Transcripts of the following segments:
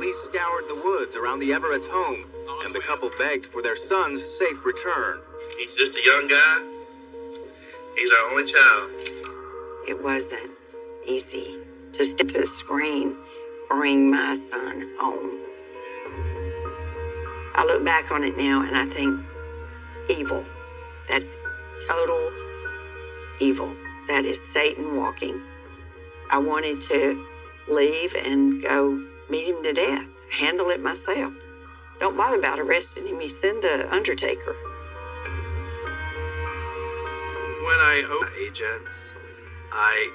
police scoured the woods around the Everett's home, and the couple begged for their son's safe return. He's just a young guy. He's our only child. It wasn't easy to step through the screen, bring my son home. I look back on it now and I think evil. That's total evil. That is Satan walking. I wanted to leave and go meet him to death, handle it myself. Don't bother about arresting him. You send the undertaker. When I opened agents, I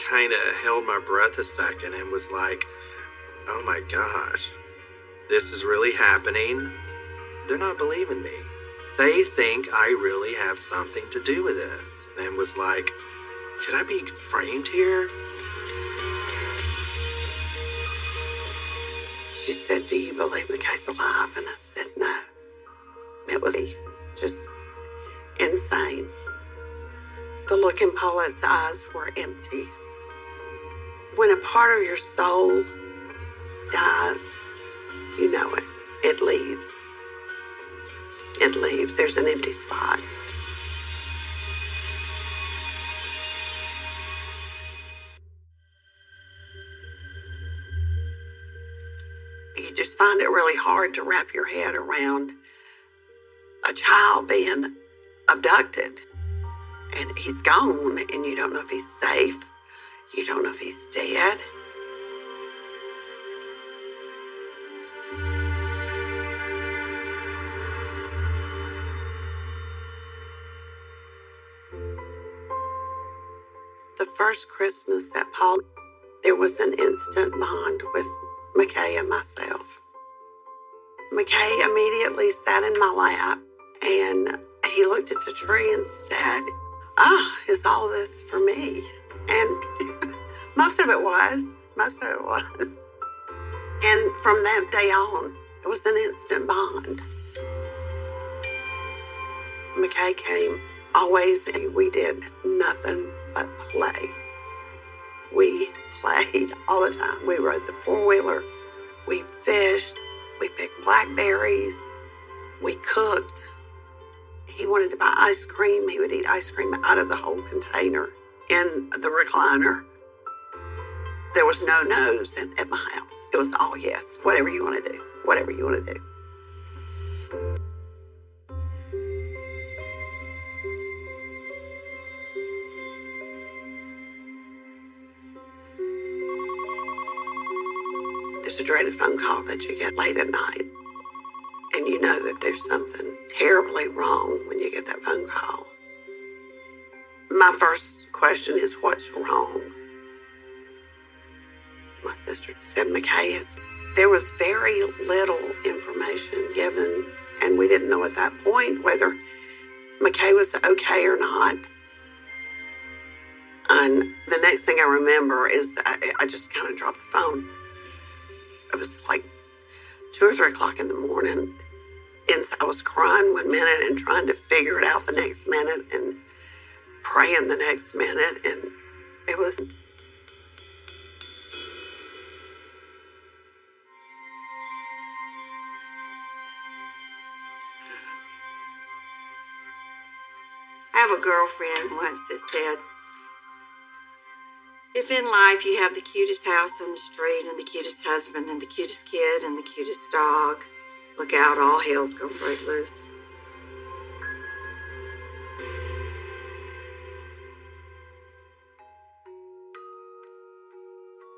kind of held my breath a second and was like, oh my gosh, this is really happening. They're not believing me. They think I really have something to do with this. And was like, could I be framed here? She said, do you believe McKay's alive? And I said, no. It was just insane. The look in Paulette's eyes were empty. When a part of your soul dies, you know it. It leaves. It leaves. There's an empty spot. You just find it really hard to wrap your head around a child being abducted. And he's gone, and you don't know if he's safe. You don't know if he's dead. The first Christmas that Paul, there was an instant bond with McKay and myself. McKay immediately sat in my lap, and he looked at the tree and said, is all this for me? And most of it was. And from that day on, it was an instant bond. McKay came always, and we did nothing but play. We played all the time. We rode the four-wheeler. We fished. We picked blackberries. We cooked. He wanted to buy ice cream. He would eat ice cream out of the whole container in the recliner. There was no no's at my house. It was all yes. Whatever you want to do. Whatever you want to do. There's a dreaded phone call that you get late at night. And you know that there's something terribly wrong when you get that phone call. My first question is, what's wrong? My sister said McKay there was very little information given, and we didn't know at that point whether McKay was okay or not. And the next thing I remember is I just kind of dropped the phone. It was like 2 or 3 o'clock in the morning. And so I was crying one minute and trying to figure it out the next minute and praying the next minute. And it was... I have a girlfriend once that said, if in life you have the cutest house on the street and the cutest husband and the cutest kid and the cutest dog, look out, all hell's gonna break loose.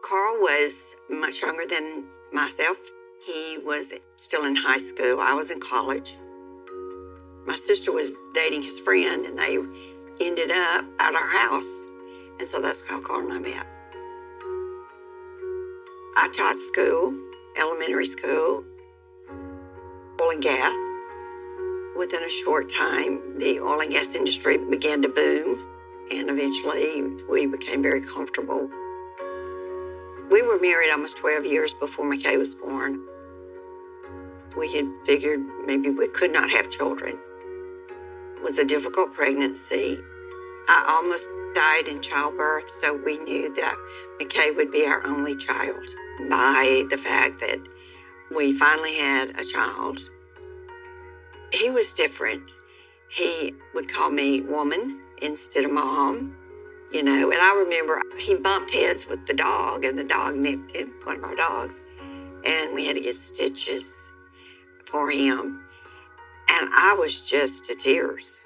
Carl was much younger than myself. He was still in high school. I was in college. My sister was dating his friend, and they ended up at our house. And so that's how Carl and I met. I taught school, elementary school, oil and gas. Within a short time, the oil and gas industry began to boom, and eventually we became very comfortable. We were married almost 12 years before McKay was born. We had figured maybe we could not have children. It was a difficult pregnancy. I almost died in childbirth, so we knew that McKay would be our only child by the fact that We finally had a child. He was different. He would call me woman instead of mom, and I remember he bumped heads with the dog, and the dog nipped him, one of our dogs, and we had to get stitches for him. And I was just to tears.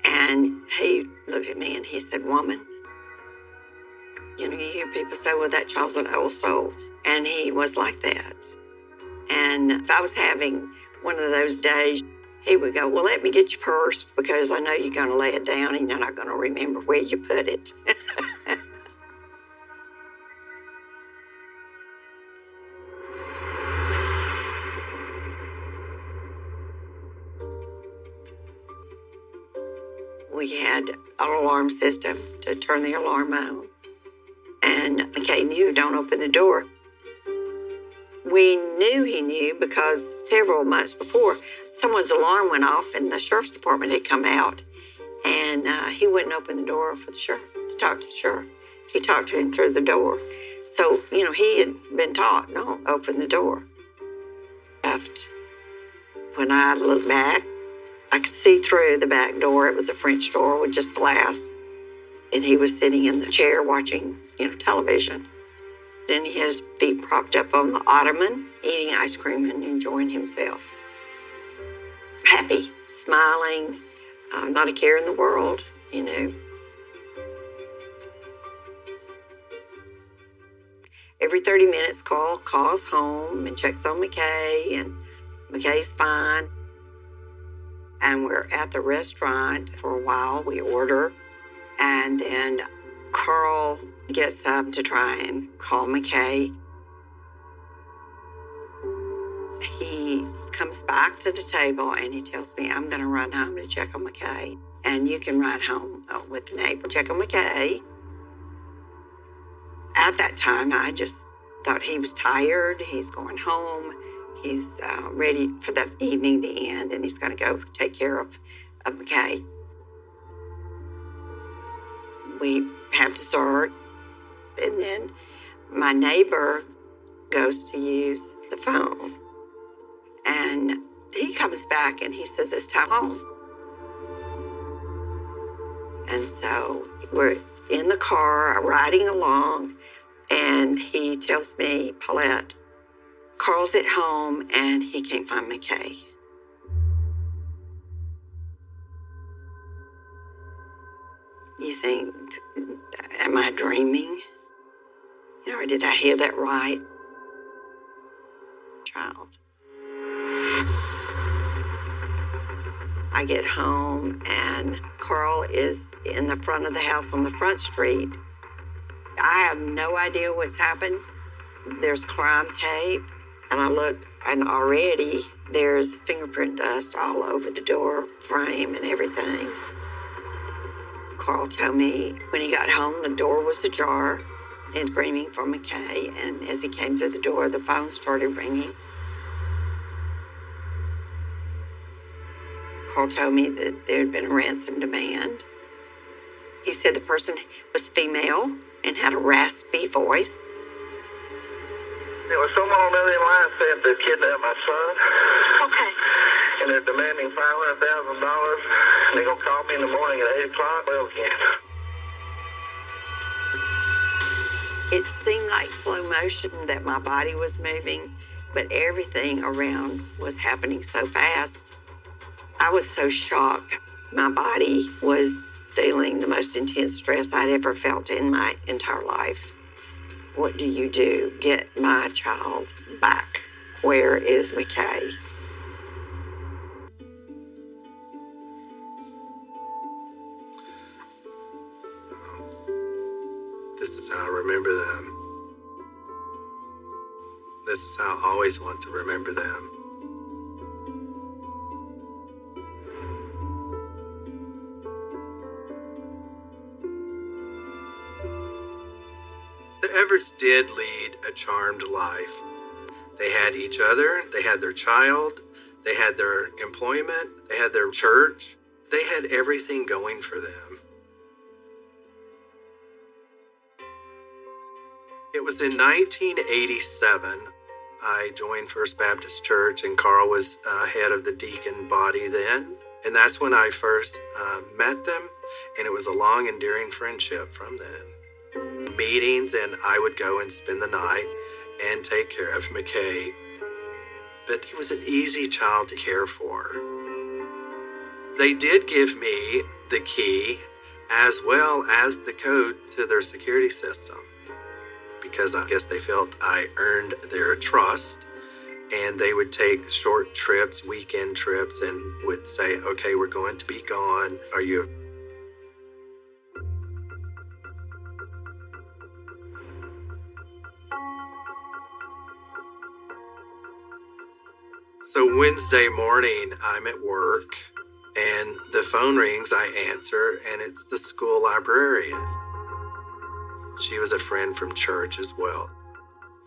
And he looked at me and he said, woman. You hear people say, well, that child's an old soul. And he was like that. And if I was having one of those days, he would go, well, let me get your purse because I know you're going to lay it down and you're not going to remember where you put it. We had an alarm system to turn the alarm on. And McKay knew, don't open the door. We knew he knew because several months before, someone's alarm went off and the sheriff's department had come out. And he wouldn't open the door for the sheriff to talk to the sheriff. He talked to him through the door. So, he had been taught, don't open the door. Left. When I looked back, I could see through the back door. It was a French door with just glass. And he was sitting in the chair watching, television. Then he had his feet propped up on the ottoman, eating ice cream and enjoying himself. Happy, smiling, not a care in the world, Every 30 minutes, Carl calls home and checks on McKay, and McKay's fine. And we're at the restaurant for a while. We order, and then Carl gets up to try and call McKay. He comes back to the table and he tells me, I'm going to run home to check on McKay. And you can ride home with the neighbor. Check on McKay. At that time, I just thought he was tired. He's going home. He's ready for that evening to end, and he's going to go take care of McKay. We have dessert, and then my neighbor goes to use the phone. And he comes back and he says, it's time home. And so we're in the car riding along, and he tells me, Paulette, Carl's at home and he can't find McKay. You think, am I dreaming? Or did I hear that right? Child. I get home and Carl is in the front of the house on the front street. I have no idea what's happened. There's crime tape, and I look, and already there's fingerprint dust all over the door frame and everything. Carl told me when he got home, the door was ajar and screaming for McKay, and as he came through the door, the phone started ringing. Carl told me that there had been a ransom demand. He said the person was female and had a raspy voice. There was someone on the other line said they kidnapped my son. Okay. And they're demanding $500,000. They're going to call me in the morning at 8 o'clock. Well, again. It seemed like slow motion that my body was moving, but everything around was happening so fast. I was so shocked. My body was feeling the most intense stress I'd ever felt in my entire life. What do you do? Get my child back. Where is McKay? This is how I remember them. This is how I always want to remember them. The Everetts did lead a charmed life. They had each other, they had their child, they had their employment, they had their church. They had everything going for them. It was in 1987. I joined First Baptist Church, and Carl was head of the deacon body then. And that's when I first met them, and it was a long, enduring friendship from then. Meetings, and I would go and spend the night and take care of McKay. But he was an easy child to care for. They did give me the key as well as the code to their security system, because I guess they felt I earned their trust, and they would take short trips, weekend trips, and would say, okay, we're going to be gone. Are you? So Wednesday morning, I'm at work, and the phone rings, I answer, and it's the school librarian. She was a friend from church as well.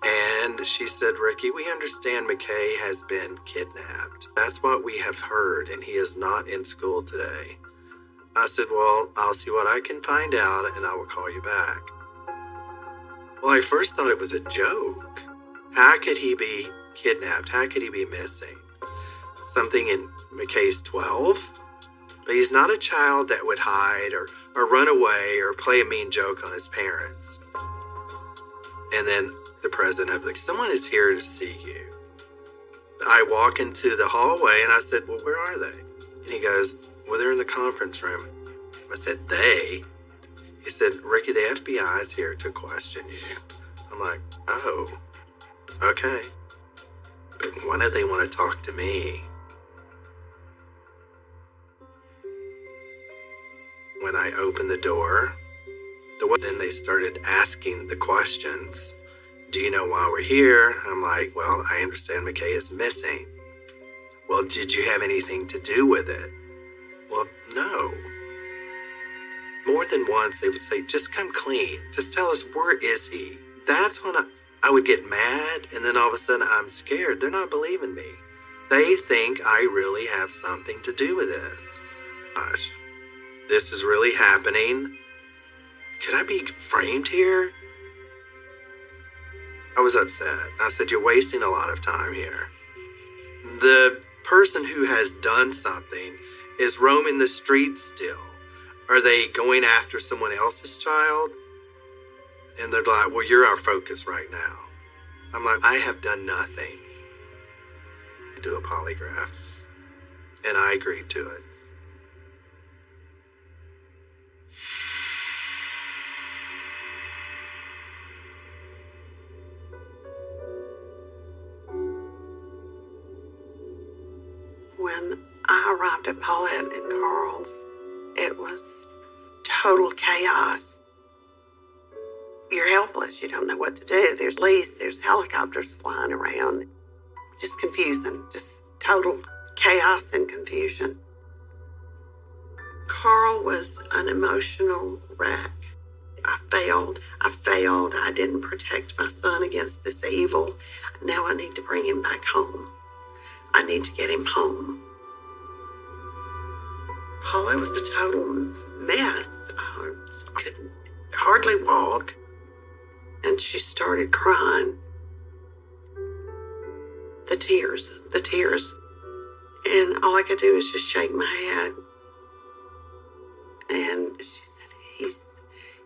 And she said, Ricky, we understand McKay has been kidnapped. That's what we have heard, and he is not in school today. I said, well, I'll see what I can find out, and I will call you back. Well, I first thought it was a joke. How could he be kidnapped? How could he be missing? Something in McKay's 12? But he's not a child that would hide or run away or play a mean joke on his parents. And then the president of someone is here to see you. I walk into the hallway and I said, well, where are they? And he goes, well, they're in the conference room. I said, they? He said, Ricky, the FBI is here to question you. I'm like, oh, okay. But why do they want to talk to me? When I opened the door, then they started asking the questions. Do you know why we're here? I'm like, well, I understand McKay is missing. Well, did you have anything to do with it? Well, no. More than once, they would say, just come clean. Just tell us, where is he? That's when I would get mad, and then all of a sudden, I'm scared. They're not believing me. They think I really have something to do with this. Gosh, this is really happening. Could I be framed here? I was upset. I said, you're wasting a lot of time here. The person who has done something is roaming the streets still. Are they going after someone else's child? And they're like, well, you're our focus right now. I'm like, I have done nothing. Do a polygraph. And I agreed to it. When I arrived at Paulette and Carl's, it was total chaos. You're helpless. You don't know what to do. There's police, there's helicopters flying around. Just confusing, just total chaos and confusion. Carl was an emotional wreck. I failed. I didn't protect my son against this evil. Now I need to bring him back home. I need to get him home. Paula was a total mess. I could hardly walk. And she started crying. The tears. And all I could do was just shake my head. And she said,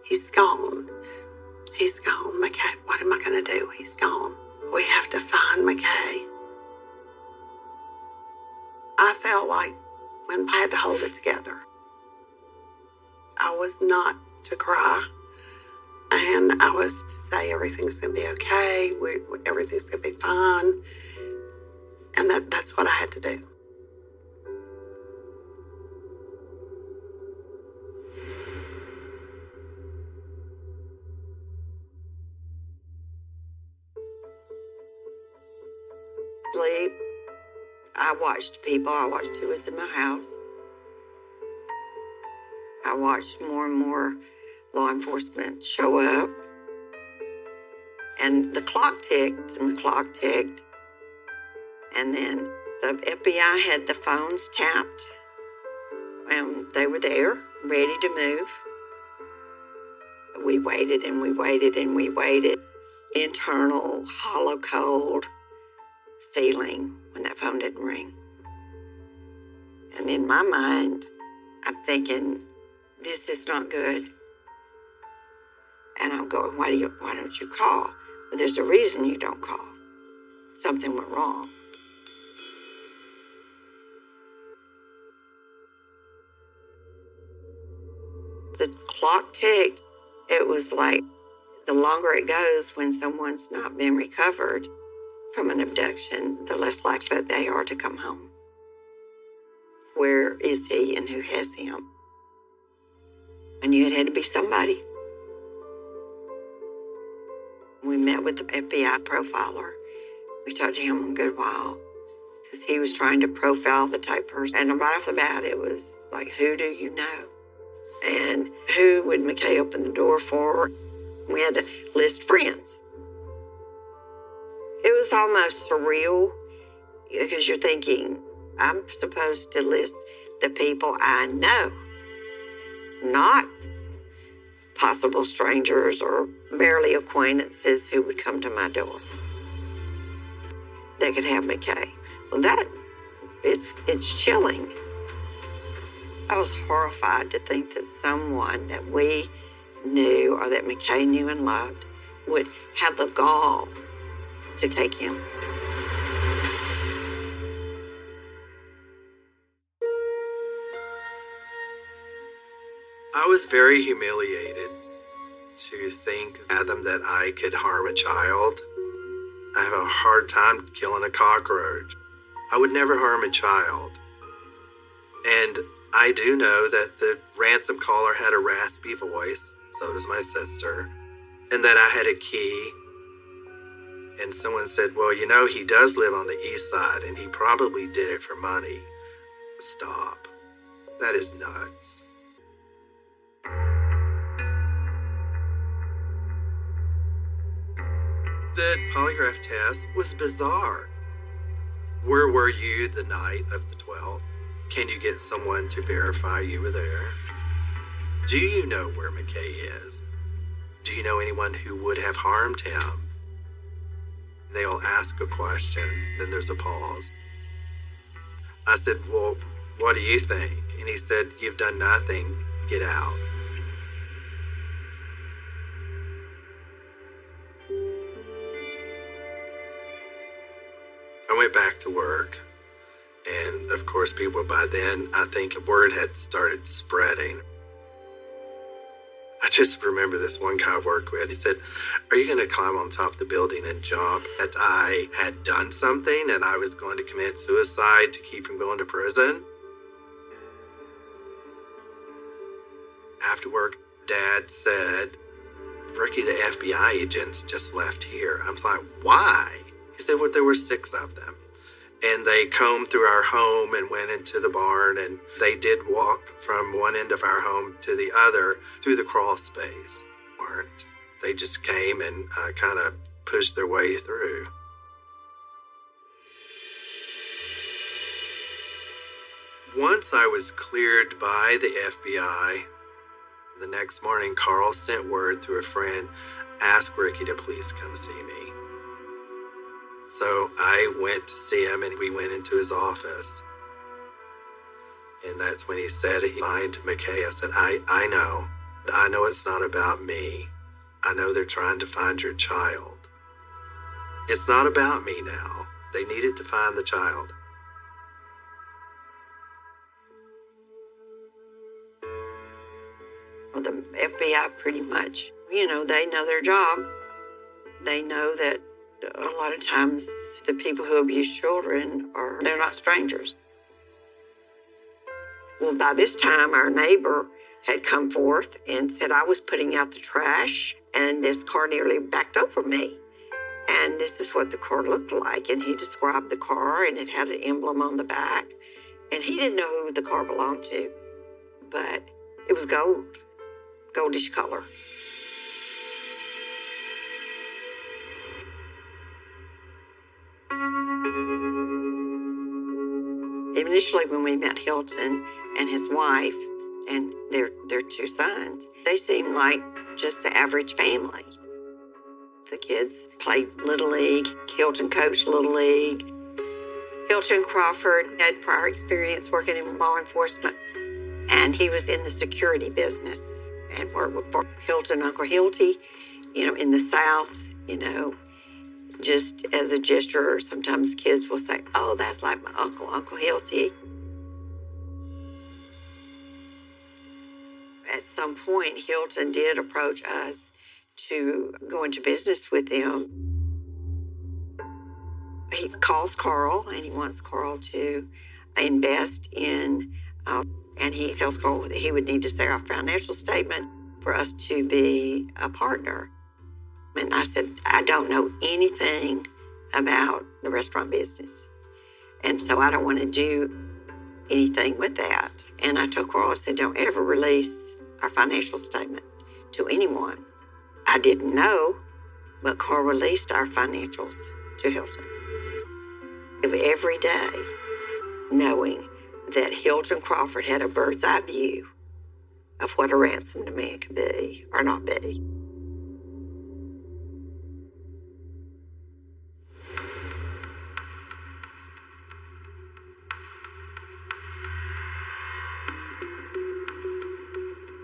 he's gone. He's gone. McKay, what am I going to do? He's gone. We have to find McKay. I felt like when I had to hold it together. I was not to cry. And I was to say everything's going to be okay. Everything's going to be fine. And that's what I had to do. Sleep. I watched people. I watched who was in my house. I watched more and more law enforcement show up. And the clock ticked and the clock ticked. And then the FBI had the phones tapped. And they were there, ready to move. We waited and we waited and we waited. Internal, hollow cold. feeling when that phone didn't ring. And in my mind, I'm thinking, this is not good. And I'm going, why don't you call? Well, there's a reason you don't call. Something went wrong. The clock ticked. It was like the longer it goes when someone's not been recovered from an abduction, the less likely they are to come home. Where is he and who has him? I knew it had to be somebody. We met with the FBI profiler. We talked to him a good while because he was trying to profile the type person. And right off the bat, it was like, who do you know? And who would McKay open the door for? We had to list friends. It was almost surreal because you're thinking, I'm supposed to list the people I know, not possible strangers or barely acquaintances who would come to my door. They could have McKay. Well, it's chilling. I was horrified to think that someone that we knew or that McKay knew and loved would have the gall to take him. I was very humiliated to fathom that I could harm a child. I have a hard time killing a cockroach. I would never harm a child. And I do know that the ransom caller had a raspy voice, so does my sister, and that I had a key. And someone said, well, you know, he does live on the east side, and he probably did it for money. Stop. That is nuts. The polygraph test was bizarre. Where were you the night of the 12th? Can you get someone to verify you were there? Do you know where McKay is? Do you know anyone who would have harmed him? They'll ask a question, then there's a pause. I said, well, what do you think? And he said, you've done nothing, get out. I went back to work, and of course people by then, I think a word had started spreading. I just remember this one guy I worked with. He said, are you going to climb on top of the building and jump? That I had done something and I was going to commit suicide to keep from going to prison. After work, Dad said, Ricky, the FBI agents just left here. I was like, why? He said, well, there were 6 of them. And they combed through our home and went into the barn, and they did walk from one end of our home to the other through the crawl space. They just came and kind of pushed their way through. Once I was cleared by the FBI, the next morning, Carl sent word through a friend, ask Ricky to please come see me. So I went to see him, and we went into his office. And that's when he said he'd find McKay. I said, I know. I know it's not about me. I know they're trying to find your child. It's not about me now. They needed to find the child. Well, the FBI pretty much, they know their job. They know that a lot of times the people who abuse children they're not strangers. Well, by this time, our neighbor had come forth and said I was putting out the trash and this car nearly backed over me. And this is what the car looked like. And he described the car, and it had an emblem on the back. And he didn't know who the car belonged to, but it was gold, goldish color. Initially, when we met Hilton and his wife and their 2 sons, they seemed like just the average family. The kids played Little League. Hilton coached Little League. Hilton Crawford had prior experience working in law enforcement, and he was in the security business and worked for Hilton, Uncle Hilty, in the South, just as a gesture. Sometimes kids will say, "Oh, that's like my uncle, Uncle Hilty." At some point, Hilton did approach us to go into business with them. He calls Carl, and he wants Carl to invest in, and he tells Carl that he would need to say our financial statement for us to be a partner. And I said, I don't know anything about the restaurant business, and so I don't want to do anything with that. And I told Carl, I said, don't ever release our financial statement to anyone. I didn't know, but Carl released our financials to Hilton. Every day, knowing that Hilton Crawford had a bird's eye view of what a ransom demand could be or not be.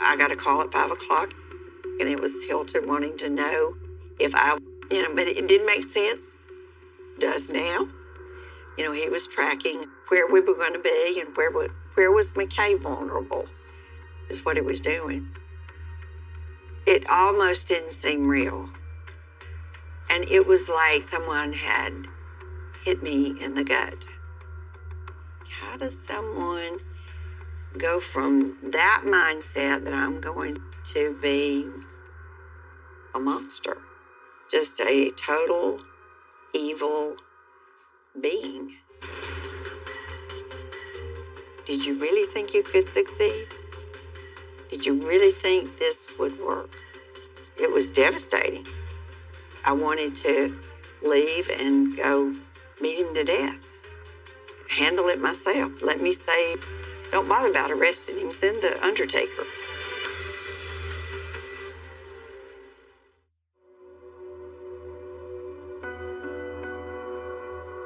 I got a call at 5 o'clock, and it was Hilton wanting to know if but it didn't make sense. It does now. He was tracking where we were going to be and where was McKay vulnerable, is what he was doing. It almost didn't seem real. And it was like someone had hit me in the gut. How does someone go from that mindset that I'm going to be a monster, just a total evil being? Did you really think you could succeed? Did you really think this would work? It was devastating. I wanted to leave and go meet him to death. Handle it myself. Let me say, don't bother about arresting him. Send the undertaker.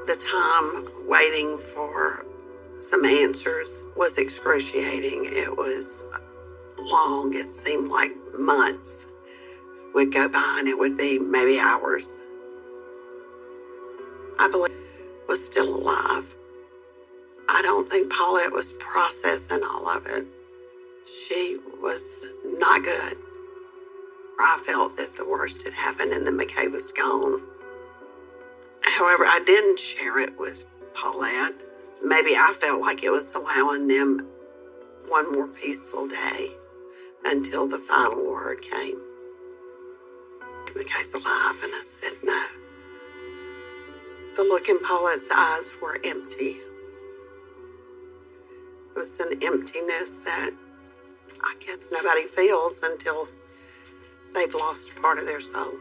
The time waiting for some answers was excruciating. It was long. It seemed like months would go by, and it would be maybe hours. I believe he was still alive. I don't think Paulette was processing all of it. She was not good. I felt that the worst had happened and that McKay was gone. However, I didn't share it with Paulette. Maybe I felt like it was allowing them one more peaceful day until the final word came. McKay's alive, and I said no. The look in Paulette's eyes were empty. It was an emptiness that I guess nobody feels until they've lost a part of their soul.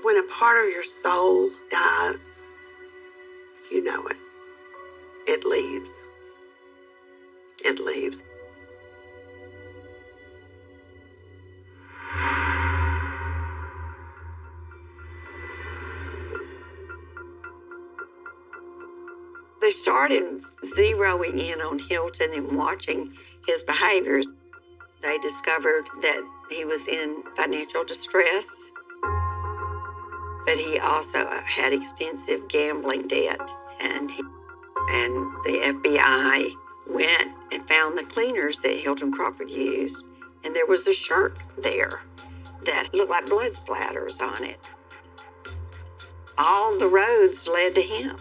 When a part of your soul dies, you know it. It leaves. It leaves. They started zeroing in on Hilton and watching his behaviors. They discovered that he was in financial distress, but he also had extensive gambling debt. And the FBI went and found the cleaners that Hilton Crawford used, and there was a shirt there that looked like blood splatters on it. All the roads led to him.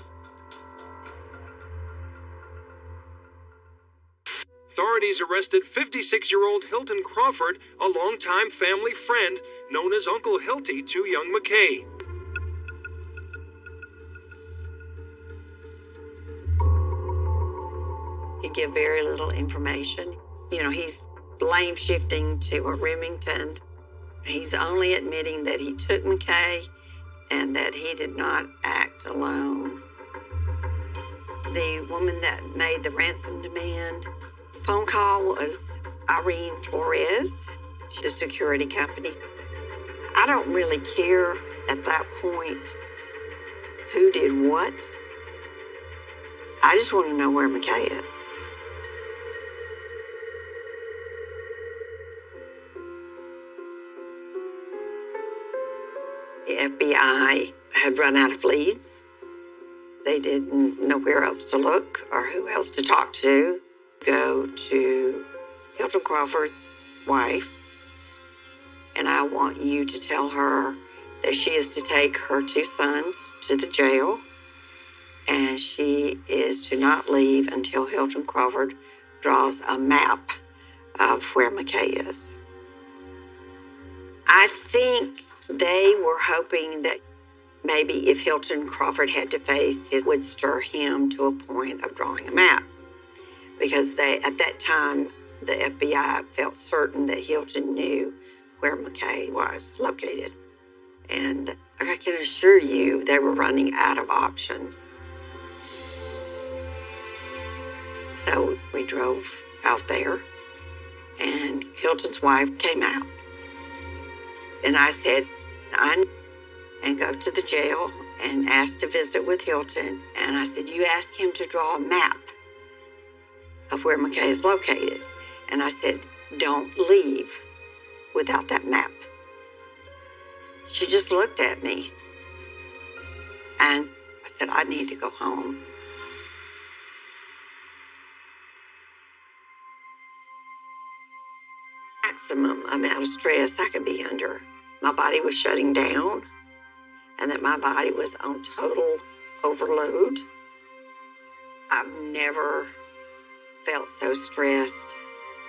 Authorities arrested 56-year-old Hilton Crawford, a longtime family friend known as Uncle Hilty to young McKay. He gave very little information. He's blame shifting to a Remington. He's only admitting that he took McKay and that he did not act alone. The woman that made the ransom demand phone call was Irene Flores, the security company. I don't really care at that point who did what. I just want to know where McKay is. The FBI had run out of leads. They didn't know where else to look or who else to talk to. Go to Hilton Crawford's wife, and I want you to tell her that she is to take her 2 sons to the jail, and she is to not leave until Hilton Crawford draws a map of where McKay is. I think they were hoping that maybe if Hilton Crawford had to face, it would stir him to a point of drawing a map. Because at that time, the FBI felt certain that Hilton knew where McKay was located. And I can assure you they were running out of options. So we drove out there, and Hilton's wife came out. And I said, and go to the jail and asked to visit with Hilton. And I said, you ask him to draw a map of where McKay is located. And I said, don't leave without that map. She just looked at me. And I said, I need to go home. Maximum amount of stress I could be under. My body was shutting down, and that my body was on total overload. I've never felt so stressed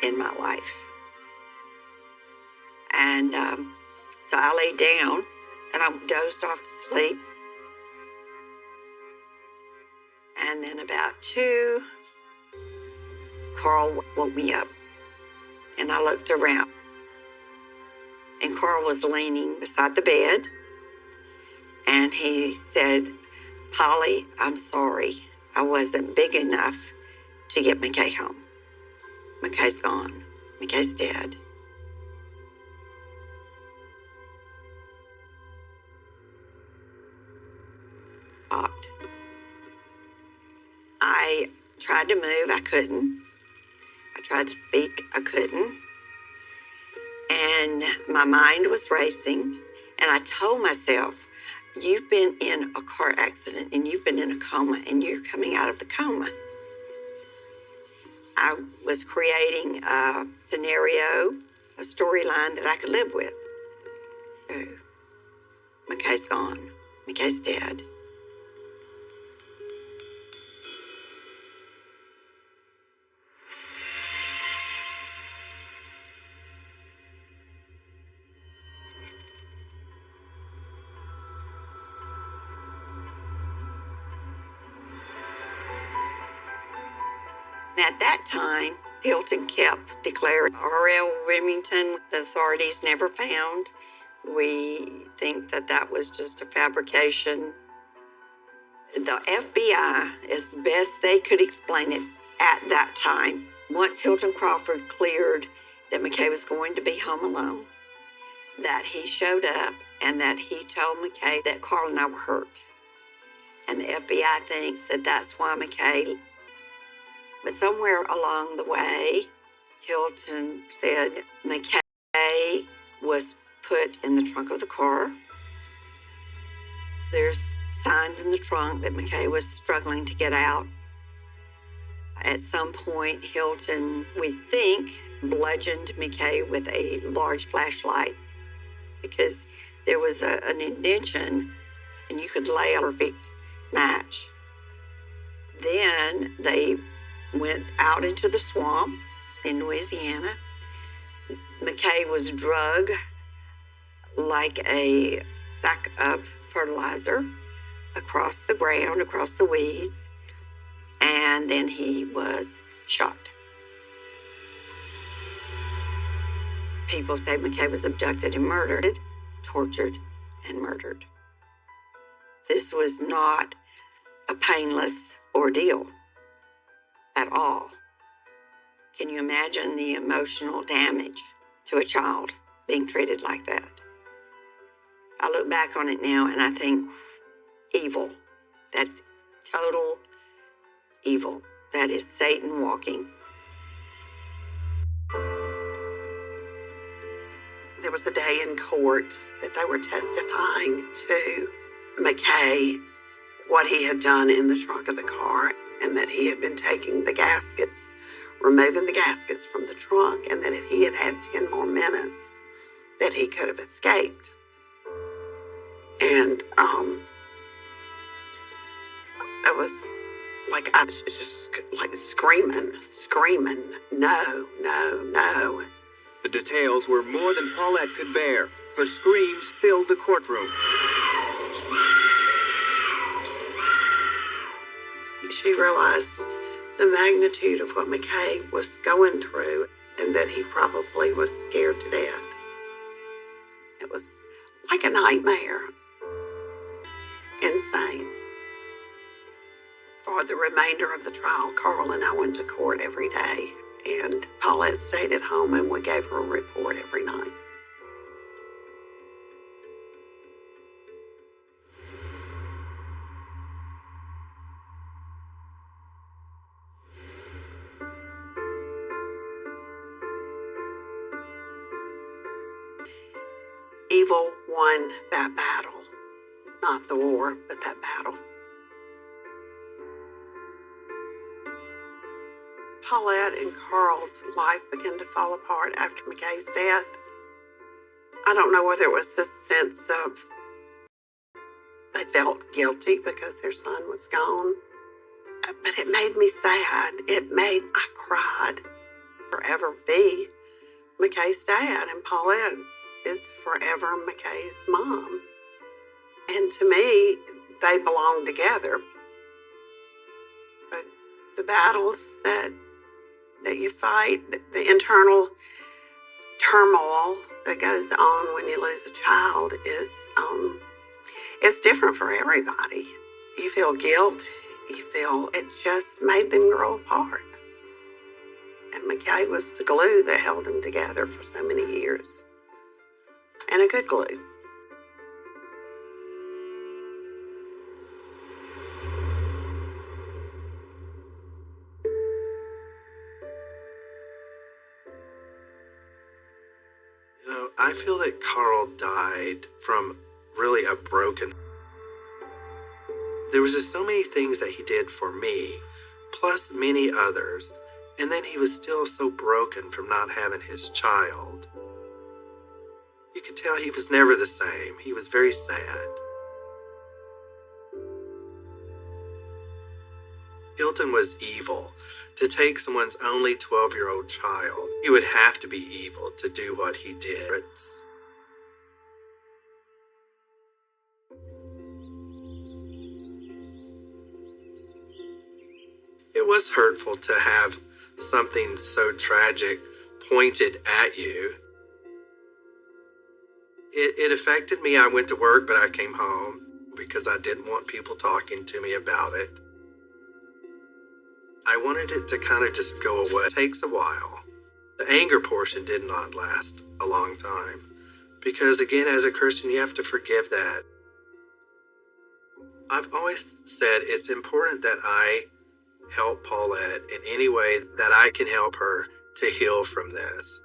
in my life. And so I laid down and I dozed off to sleep. And then about 2, Carl woke me up, and I looked around. And Carl was leaning beside the bed, and he said, Polly, I'm sorry. I wasn't big enough to get McKay home. McKay's gone. McKay's dead. Stopped. I tried to move. I couldn't. I tried to speak. I couldn't. And my mind was racing, and I told myself, you've been in a car accident, and you've been in a coma, and you're coming out of the coma. I was creating a scenario, a storyline that I could live with. McKay's gone. McKay's dead. At that time, Hilton kept declaring R.L. Remington, the authorities never found. We think that that was just a fabrication. The FBI, as best they could explain it at that time, once Hilton Crawford cleared that McKay was going to be home alone, that he showed up and that he told McKay that Carl and I were hurt. And the FBI thinks that that's why McKay. But somewhere along the way, Hilton said McKay was put in the trunk of the car. There's signs in the trunk that McKay was struggling to get out. At some point, Hilton, we think, bludgeoned McKay with a large flashlight because there was an indentation and you could lay a perfect match. Then they went out into the swamp in Louisiana. McKay was drugged like a sack of fertilizer across the ground, across the weeds, and then he was shot. People say McKay was abducted and murdered, tortured and murdered. This was not a painless ordeal at all. Can you imagine the emotional damage to a child being treated like that? I look back on it now and I think evil, That's total evil. That is Satan walking. There was a day in court that they were testifying to McKay what he had done in the trunk of the car, and that he had been taking the gaskets, removing the gaskets from the trunk, and that if he had had 10 more minutes, that he could have escaped. And it was like I was just like screaming, no, no, no. The details were more than Paulette could bear. Her screams filled the courtroom. She realized the magnitude of what McKay was going through, and that he probably was scared to death. It was like a nightmare. Insane. For the remainder of the trial, Carl and I went to court every day, and Paulette stayed at home, and we gave her a report every night. Evil won that battle. Not the war, but that battle. Paulette and Carl's life began to fall apart after McKay's death. I don't know whether it was this sense of they felt guilty because their son was gone, but it made me sad. I cried. Forever be McKay's dad, and Paulette is forever McKay's mom. And to me, they belong together. But the battles that you fight, the internal turmoil that goes on when you lose a child is it's different for everybody. You feel guilt. You feel it just made them grow apart. And McKay was the glue that held them together for so many years. And a good glue. You know, I feel that Carl died from really a broken. There was just so many things that he did for me, plus many others, and then he was still so broken from not having his child. You could tell he was never the same. He was very sad. Hilton was evil. To take someone's only 12-year-old child, he would have to be evil to do what he did. It was hurtful to have something so tragic pointed at you. It affected me. I went to work, but I came home because I didn't want people talking to me about it. I wanted it to kind of just go away. It takes a while. The anger portion did not last a long time. Because again, as a Christian, you have to forgive that. I've always said it's important that I help Paulette in any way that I can help her to heal from this.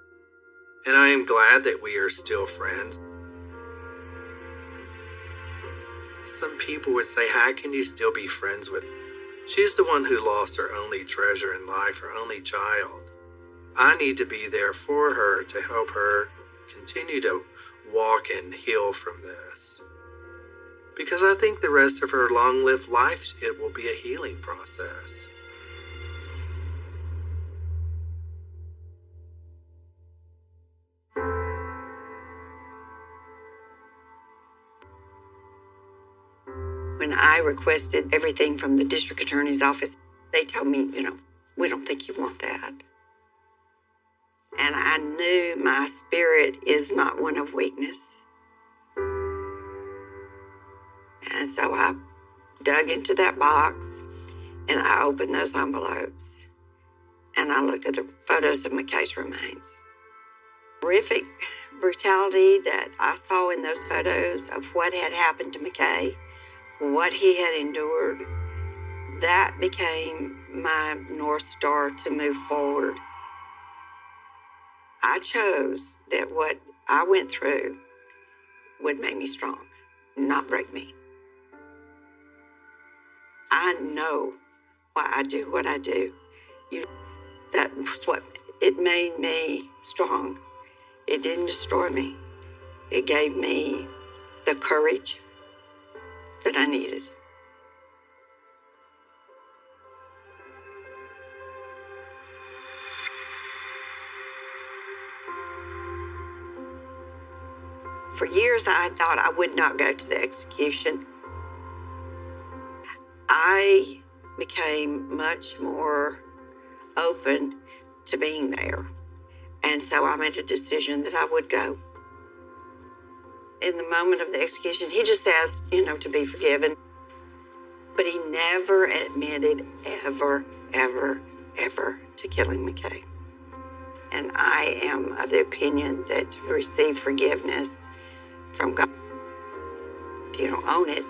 And I am glad that we are still friends. Some people would say, how can you still be friends with her? She's the one who lost her only treasure in life, her only child. I need to be there for her to help her continue to walk and heal from this. Because I think the rest of her long-lived life, it will be a healing process. When I requested everything from the district attorney's office, they told me, we don't think you want that. And I knew my spirit is not one of weakness. And so I dug into that box and I opened those envelopes and I looked at the photos of McKay's remains. Horrific brutality that I saw in those photos of what had happened to McKay what he had endured, that became my North Star to move forward. I chose that what I went through would make me strong, not break me. I know why I do what I do. That's what it made me strong. It didn't destroy me. It gave me the courage that I needed. For years, I thought I would not go to the execution. I became much more open to being there. And so I made a decision that I would go. In the moment of the execution, he just asked, to be forgiven. But he never admitted ever, ever, ever to killing McKay. And I am of the opinion that to receive forgiveness from God, if you don't own it,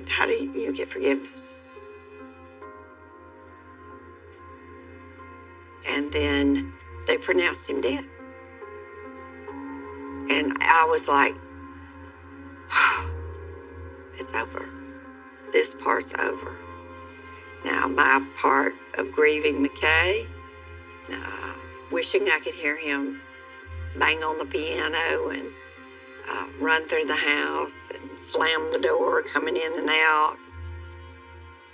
how do you get forgiveness? And then they pronounced him dead. And I was like, it's over. This part's over. Now, my part of grieving McKay, wishing I could hear him bang on the piano and run through the house and slam the door coming in and out.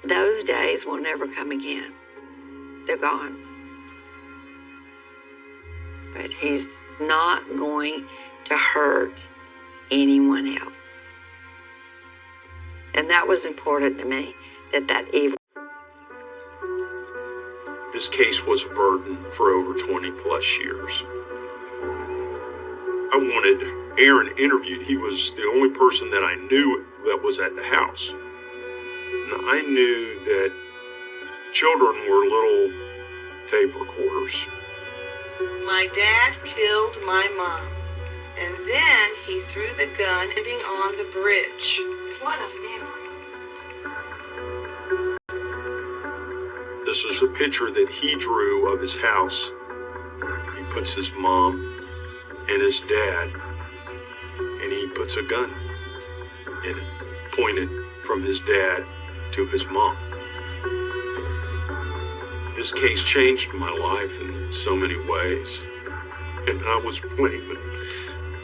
Those days will never come again. They're gone. But he's not going to hurt anyone else. And that was important to me, that evil. This case was a burden for over 20 plus years. I wanted Aaron interviewed. He was the only person that I knew that was at the house. And I knew that children were little tape recorders. My dad killed my mom, and then he threw the gun hitting on the bridge. What a memory. This is a picture that he drew of his house. He puts his mom and his dad, and he puts a gun in it, pointed from his dad to his mom. This case changed my life in so many ways, and I was blaming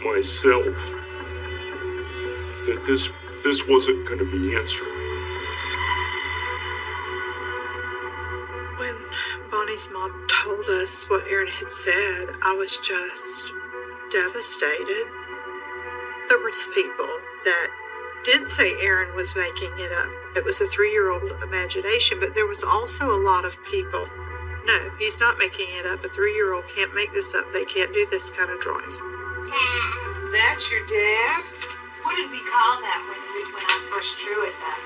myself that this wasn't going to be answered. When Bonnie's mom told us what Aaron had said, I was just devastated. There was people that did say Aaron was making it up. It was a 3-year-old imagination, but there was also a lot of people, no, he's not making it up. A 3-year-old can't make this up. They can't do this kind of drawings. That's your dad? What did we call that when I first drew it then?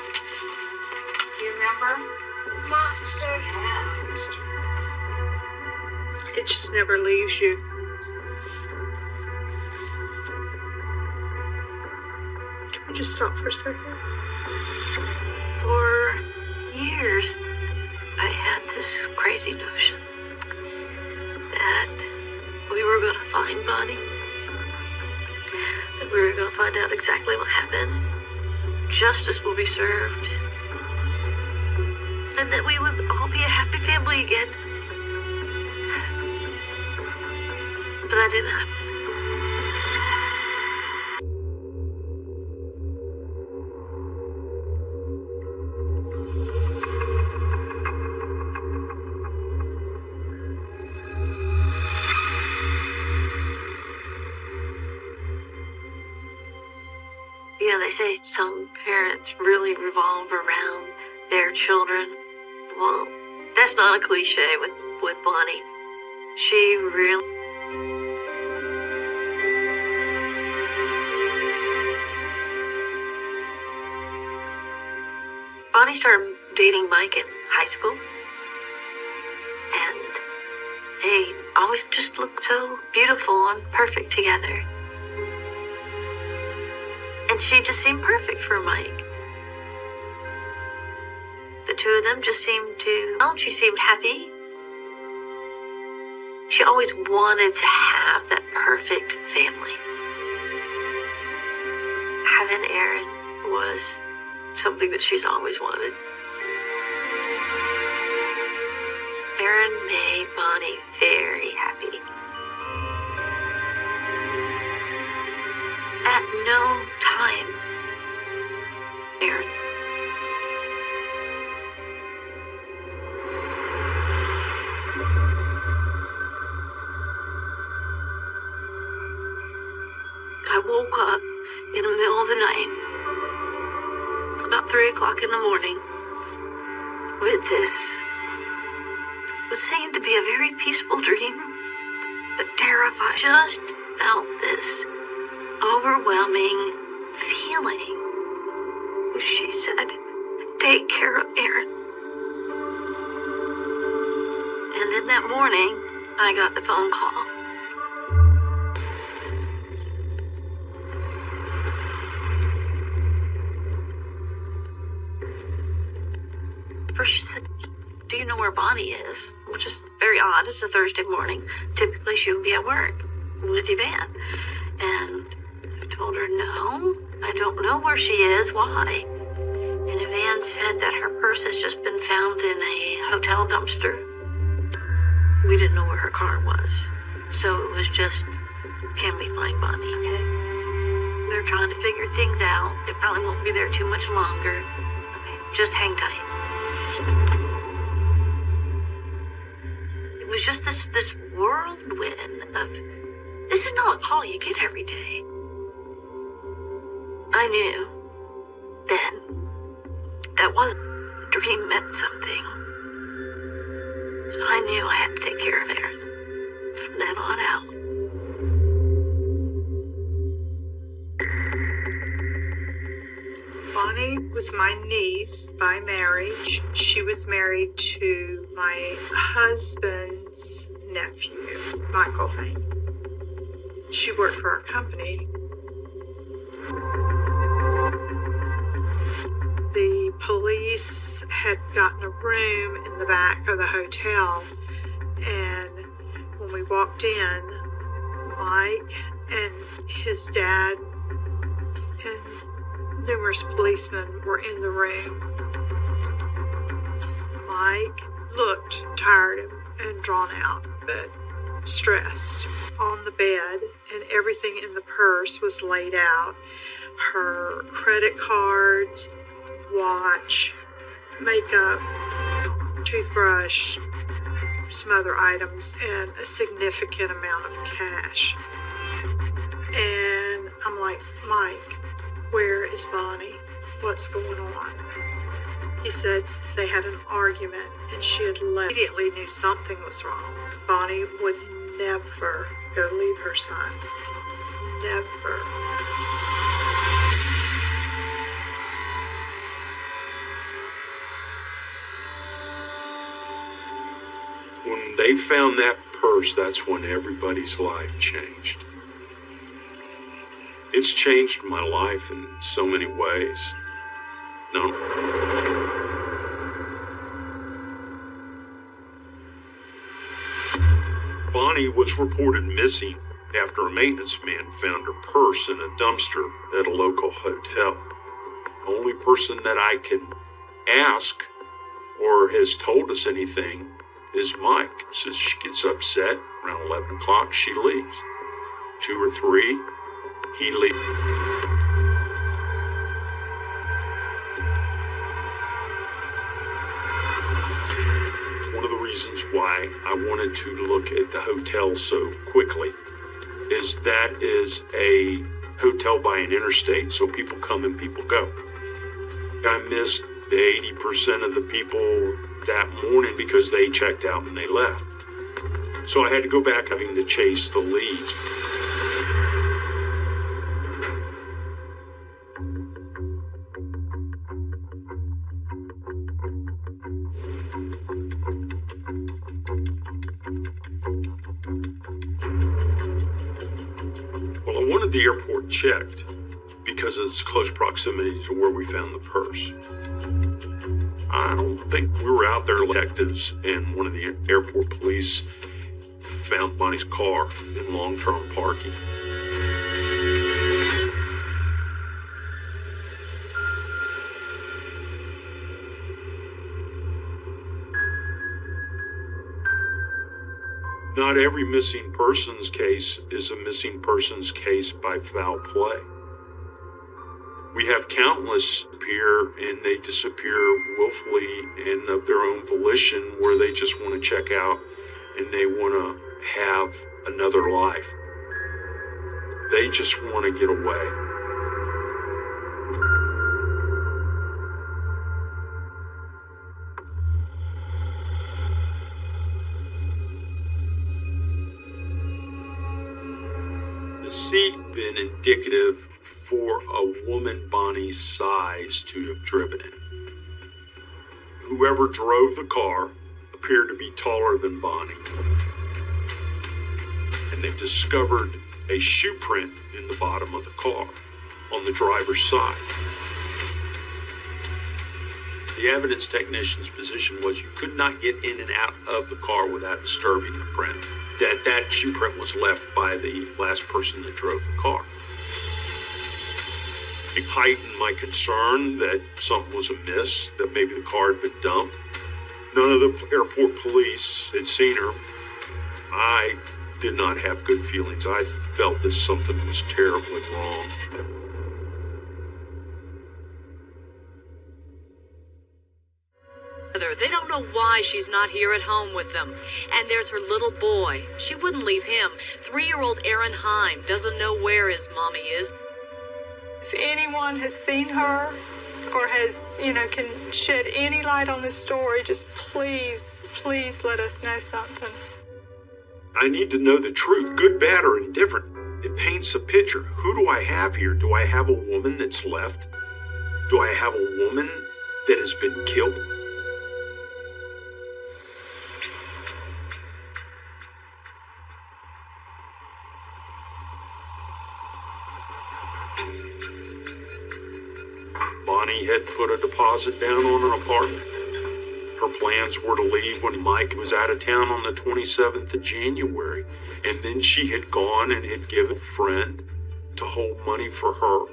Do you remember? Monster. Yeah. It just never leaves you. Can we just stop for a second? For years, I had this crazy notion that we were going to find Bonnie, that we were going to find out exactly what happened, justice will be served, and that we would all be a happy family again. But that didn't happen. They say some parents really revolve around their children. Well, that's not a cliche with Bonnie. She really... Bonnie started dating Mike in high school. And they always just looked so beautiful and perfect together. And she just seemed perfect for Mike. The two of them just seemed to, well, she seemed happy. She always wanted to have that perfect family. Having Aaron was something that she's always wanted. Aaron made Bonnie very happy. At no time, Aaron. I woke up in the middle of the night, about 3 o'clock in the morning, with this, what seemed to be a very peaceful dream, but terrified. Just felt this overwhelming feeling. She said, "Take care of Aaron." And then that morning, I got the phone call. First she said, "Do you know where Bonnie is?" Which is very odd. It's a Thursday morning. Typically she would be at work with Yvonne. And I told her, "No, I don't know where she is. Why?" And Yvonne said that her purse has just been found in a hotel dumpster. We didn't know where her car was. So it was just, can we find Bonnie? Okay. They're trying to figure things out. It probably won't be there too much longer. Okay, just hang tight. It was just this whirlwind of, this is not a call you get every day. I knew then that dream meant something. So I knew I had to take care of Aaron from then on out. Bonnie was my niece by marriage. She was married to my husband's nephew, Michael Hayne. She worked for our company. The police had gotten a room in the back of the hotel, and when we walked in, Mike and his dad and numerous policemen were in the room. Mike looked tired and drawn out, but stressed. On the bed, and everything in the purse was laid out. Her credit cards, watch, makeup, toothbrush, some other items, and a significant amount of cash. And I'm like, "Mike, where is Bonnie? What's going on?" He said they had an argument and she had left. Immediately knew something was wrong. Bonnie would never go leave her son. Never. When they found that purse, that's when everybody's life changed. It's changed my life in so many ways. No. Bonnie was reported missing after a maintenance man found her purse in a dumpster at a local hotel. The only person that I can ask or has told us anything is Mike. Says she gets upset around 11 o'clock, she leaves. 2 or 3, he leaves. One of the reasons why I wanted to look at the hotel so quickly is that is a hotel by an interstate, so people come and people go. I missed the 80% of the people that morning because they checked out and they left. So I had to go back having to chase the leads. Well, I wanted the airport checked because of its close proximity to where we found the purse. I don't think we were out there detectives, and one of the airport police found Bonnie's car in long-term parking. Not every missing persons case is a missing persons case by foul play. We have countless appear and they disappear willfully and of their own volition, where they just want to check out and they want to have another life. They just want to get away. The seat been indicative for a woman Bonnie's size to have driven it. Whoever drove the car appeared to be taller than Bonnie. And they've discovered a shoe print in the bottom of the car on the driver's side. The evidence technician's position was you could not get in and out of the car without disturbing the print. That shoe print was left by the last person that drove the car. It heightened my concern that something was amiss, that maybe the car had been dumped. None of the airport police had seen her. I did not have good feelings. I felt that something was terribly wrong. They don't know why she's not here at home with them. And there's her little boy. She wouldn't leave him. 3-year-old Aaron Heim doesn't know where his mommy is. If anyone has seen her or has, can shed any light on this story, just please let us know something. I need to know the truth, good, bad, or indifferent. It paints a picture. Who do I have here? Do I have a woman that's left? Do I have a woman that has been killed? Bonnie had put a deposit down on an apartment. Her plans were to leave when Mike was out of town on the 27th of January. And then she had gone and had given a friend to hold money for her.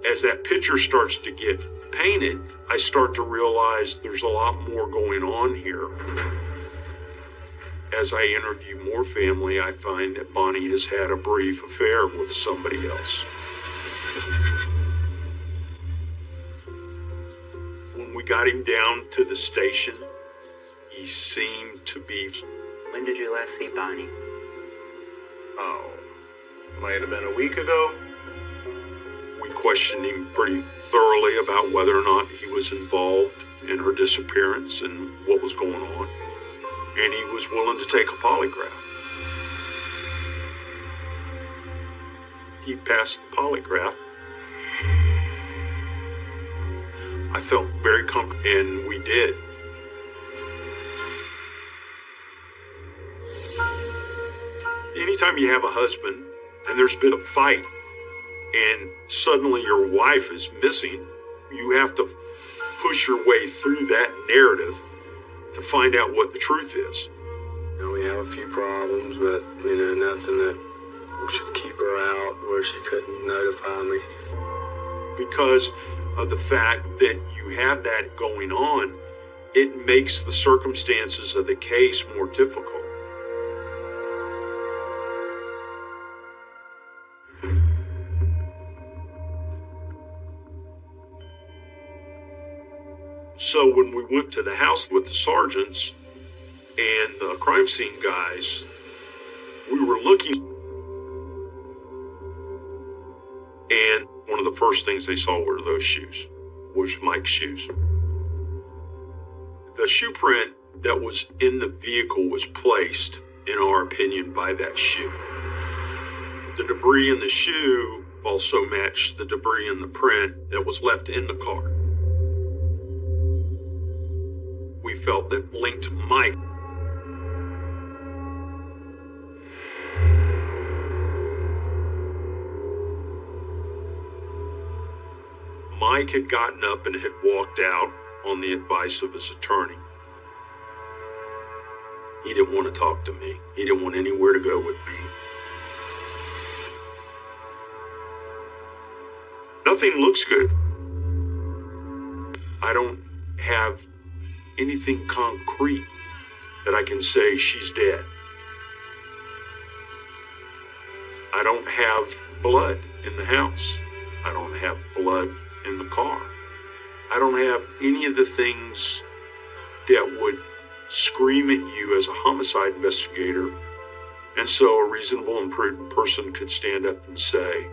As that picture starts to get painted, I start to realize there's a lot more going on here. As I interview more family, I find that Bonnie has had a brief affair with somebody else. When we got him down to the station, he seemed to be... When did you last see Bonnie? Oh, might have been a week ago. We questioned him pretty thoroughly about whether or not he was involved in her disappearance and what was going on. And he was willing to take a polygraph. He passed the polygraph. I felt very comfortable, and we did. Anytime you have a husband and there's been a fight and suddenly your wife is missing, you have to push your way through that narrative to find out what the truth is. We have a few problems, but, nothing that should keep her out where she couldn't notify me. Because of the fact that you have that going on, it makes the circumstances of the case more difficult. So when we went to the house with the sergeants and the crime scene guys, we were looking, and one of the first things they saw were those shoes, was Mike's shoes. The shoe print that was in the vehicle was placed, in our opinion, by that shoe. The debris in the shoe also matched the debris in the print that was left in the car. We felt that linked Mike. Mike had gotten up and had walked out on the advice of his attorney. He didn't want to talk to me. He didn't want anywhere to go with me. Nothing looks good. I don't have anything concrete that I can say she's dead. I don't have blood in the house. I don't have blood in the car. I don't have any of the things that would scream at you as a homicide investigator, and so a reasonable and prudent person could stand up and say,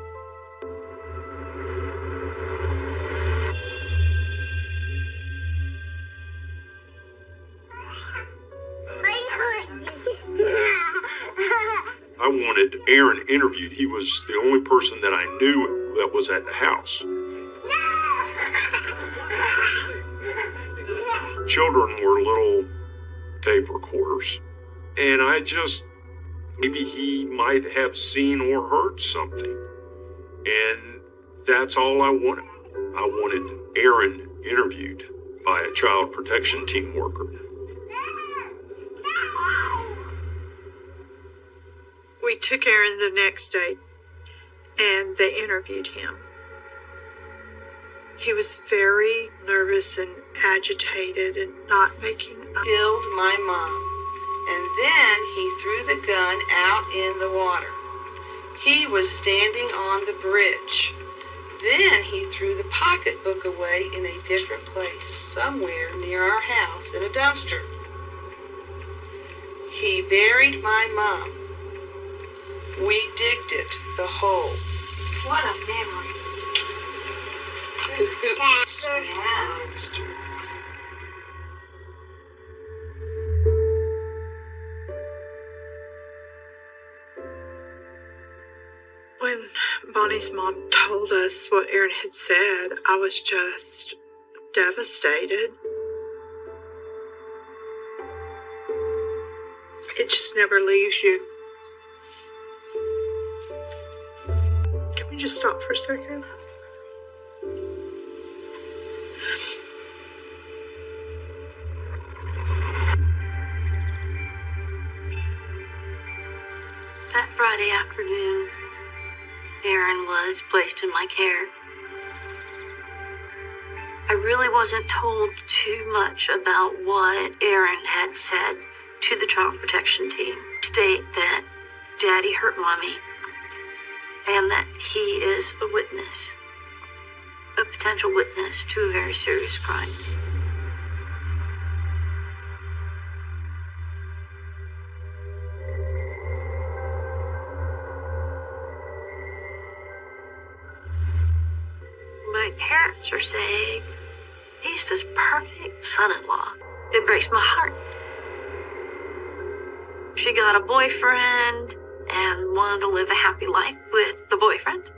I wanted Aaron interviewed. He was the only person that I knew that was at the house. Children were little tape recorders. And maybe he might have seen or heard something. And that's all I wanted. I wanted Aaron interviewed by a child protection team worker. We took Aaron the next day, and they interviewed him. He was very nervous and agitated and not making up. Killed my mom, and then he threw the gun out in the water. He was standing on the bridge. Then he threw the pocketbook away in a different place, somewhere near our house in a dumpster. He buried my mom. We digged it, the hole. What a memory. Yeah. When Bonnie's mom told us what Aaron had said, I was just devastated. It just never leaves you. Can we just stop for a second? That Friday afternoon, Aaron was placed in my care. I really wasn't told too much about what Aaron had said to the child protection team. State that Daddy hurt Mommy and that he is a witness, a potential witness to a very serious crime. My parents are saying he's this perfect son-in-law. It breaks my heart. She got a boyfriend and wanted to live a happy life with the boyfriend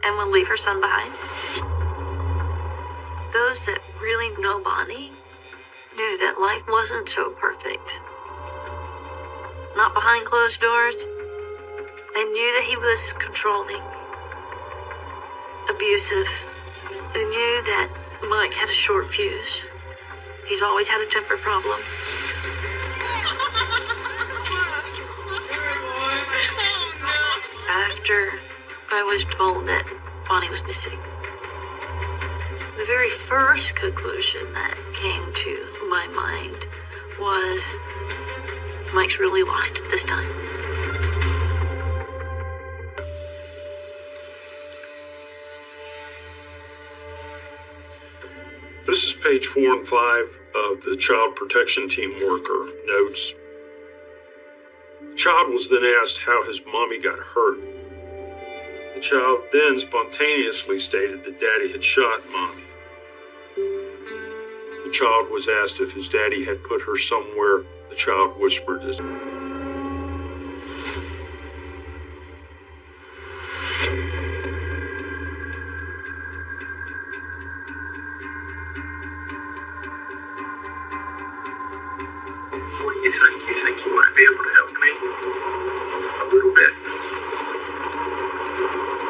and would leave her son behind. Those that really know Bonnie knew that life wasn't so perfect. Not behind closed doors. They knew that he was controlling, abusive. They knew that Mike had a short fuse. He's always had a temper problem. After I was told that Bonnie was missing, the very first conclusion that came to my mind was Mike's really lost it this time. This is page 4 and 5 of the child protection team worker notes. The child was then asked how his mommy got hurt. The child then spontaneously stated that Daddy had shot Mommy. The child was asked if his daddy had put her somewhere. The child whispered his You think you might be able to help me? A little bit.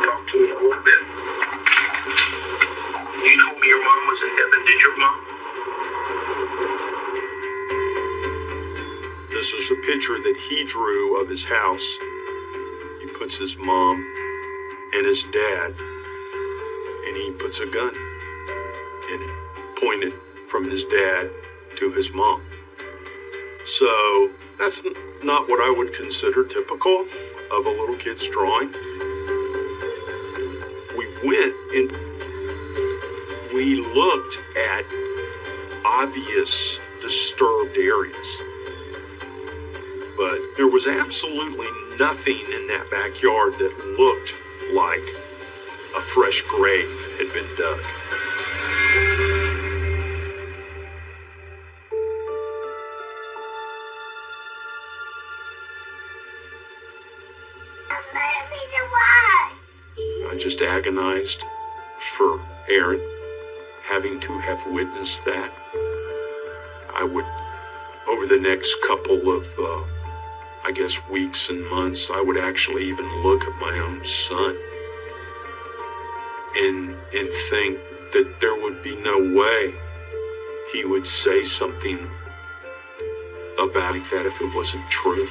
Talk to me a little bit. You he drew of his house. He puts his mom and his dad, and he puts a gun in it, pointed from his dad to his mom. So that's not what I would consider typical of a little kid's drawing. We went and we looked at obvious disturbed areas, but there was absolutely nothing in that backyard that looked like a fresh grave had been dug. I just agonized for Aaron, having to have witnessed that. I would, over the next couple of, weeks and months, I would actually even look at my own son and think that there would be no way he would say something about that if it wasn't true.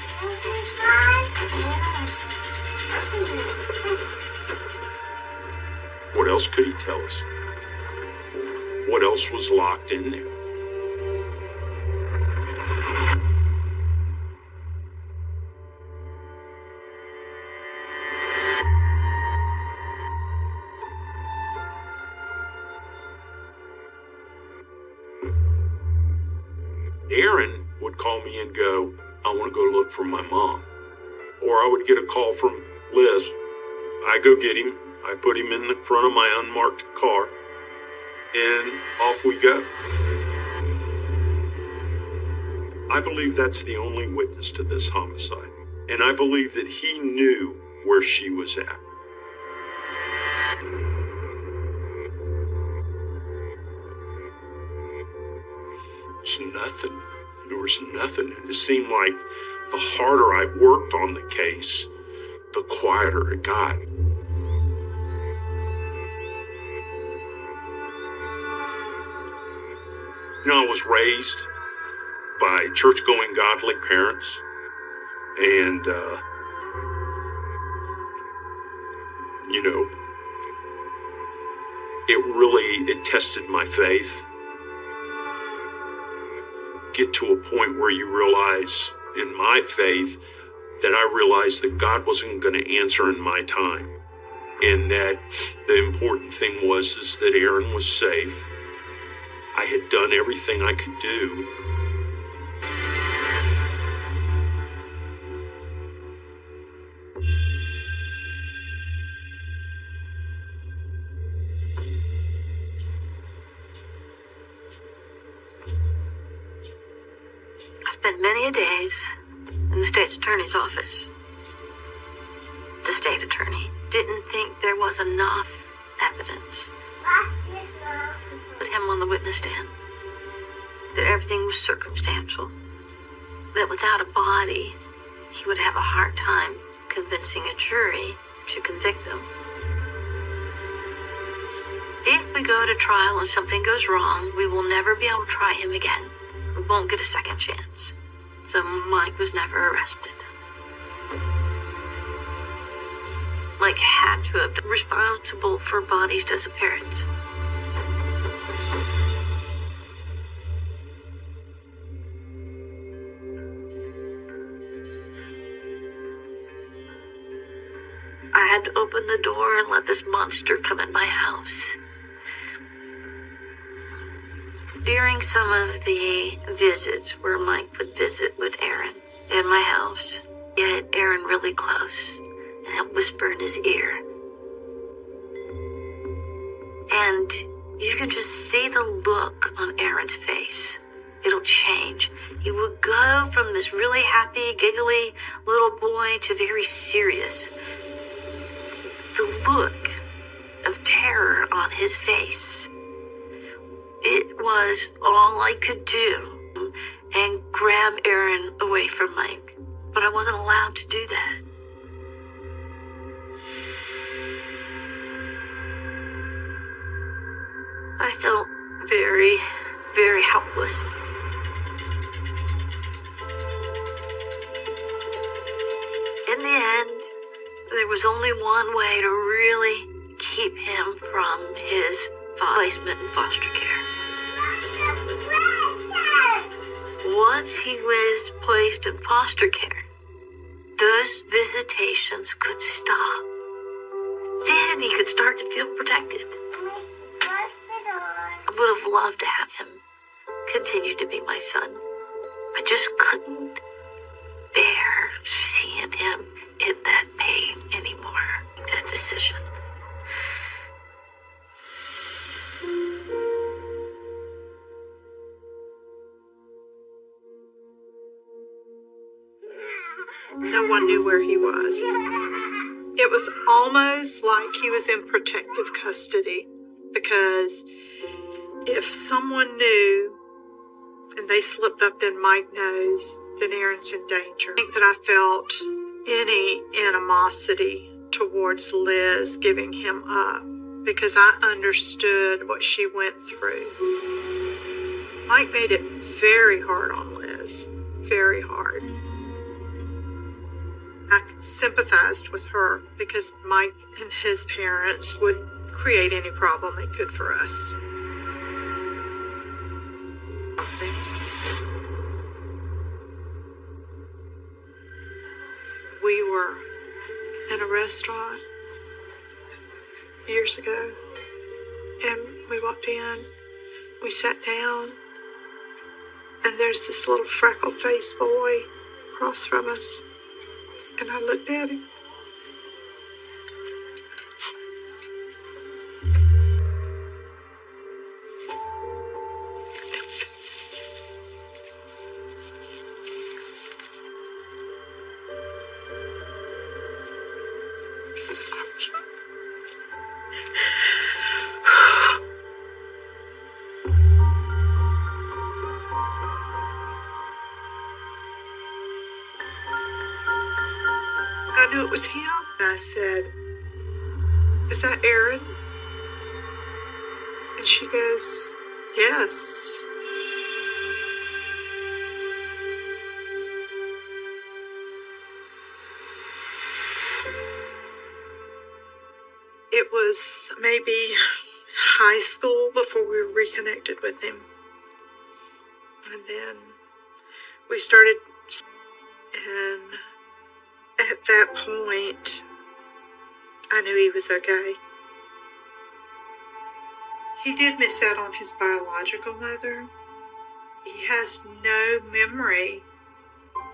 What else could he tell us? What else was locked in there? Aaron would call me and go, I want to go look for my mom. Or I would get a call from Liz. I go get him. I put him in the front of my unmarked car, and off we go. I believe that's the only witness to this homicide, and I believe that he knew where she was at. There was nothing. And it seemed like the harder I worked on the case, the quieter it got. You know, I was raised by church-going godly parents, and, it tested my faith. Get to a point where you realize, in my faith, that I realized that God wasn't going to answer in my time, and that the important thing is that Aaron was safe. I had done everything I could do. I spent many a days in the state's attorney's office. The state attorney didn't think there was enough evidence to put him on the witness stand. That everything was circumstantial. That without a body, he would have a hard time convincing a jury to convict him. If we go to trial and something goes wrong, we will never be able to try him again. We won't get a second chance. So Mike was never arrested. Mike had to have been responsible for Bonnie's disappearance. I had to open the door and let this monster come in my house. During some of the visits where Mike would visit with Aaron in my house, he had Aaron really close and he'd whisper in his ear. And you could just see the look on Aaron's face. It'll change. He would go from this really happy, giggly little boy to very serious. The look of terror on his face. It was all I could do and grab Aaron away from Mike. But I wasn't allowed to do that. I felt very, very helpless. was only one way to really keep him from his placement in foster care. Once he was placed in foster care, those visitations could stop. Then he could start to feel protected. I would have loved to have him continue to be my son. I just couldn't bear seeing him in that pain anymore. That decision. No one knew where he was. It was almost like he was in protective custody, because if someone knew and they slipped up, then Mike knows, then Aaron's in danger. I think that I felt any animosity towards Liz giving him up, because I understood what she went through. Mike made it very hard on Liz, very hard. I sympathized with her because Mike and his parents would create any problem they could for us. We were in a restaurant years ago, and we walked in, we sat down, and there's this little freckle-faced boy across from us. And I looked at him. I knew it was him. And I said, "Is that Aaron?" And she goes, "Yes." It was maybe high school before we reconnected with him. And then we started, and at that point, I knew he was okay. He did miss out on his biological mother. He has no memory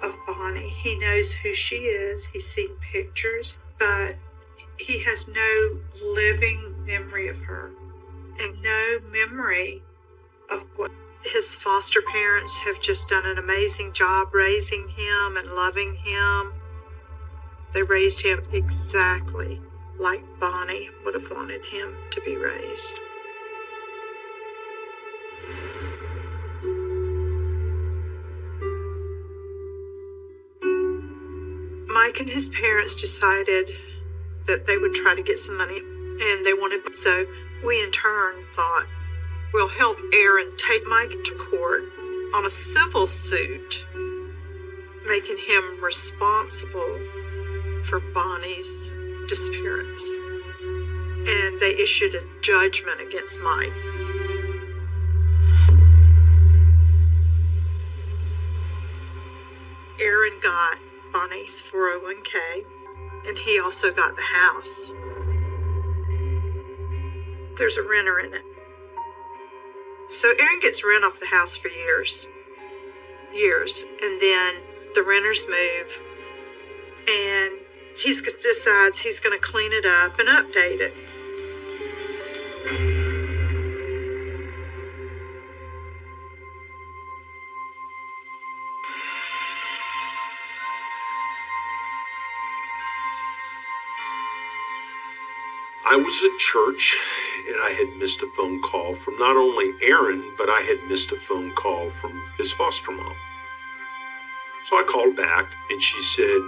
of Bonnie. He knows who she is. He's seen pictures, but he has no living memory of her, and no memory of what his foster parents have just done an amazing job raising him and loving him. They raised him exactly like Bonnie would have wanted him to be raised. Mike and his parents decided that they would try to get some money, and they wanted, so we in turn thought, we'll help Aaron take Mike to court on a civil suit, making him responsible for Bonnie's disappearance. And they issued a judgment against Mike. Aaron got Bonnie's 401k, and he also got the house. There's a renter in it. So Aaron gets rent off the house for years, and then the renters move, and he decides he's going to clean it up and update it. I was at church, and I had missed a phone call from not only Aaron, but I had missed a phone call from his foster mom. So I called back, and she said,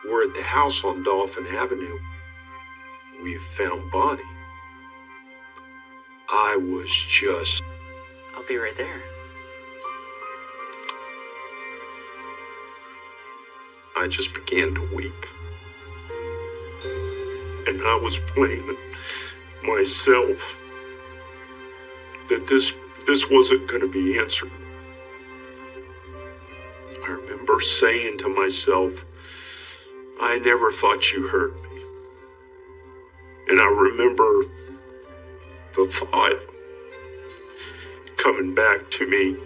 "We're at the house on Dolphin Avenue. We've found Bonnie." I was just... I'll be right there. I just began to weep. And I was blaming myself that this wasn't going to be answered. I remember saying to myself, I never thought you hurt me. And I remember the thought coming back to me,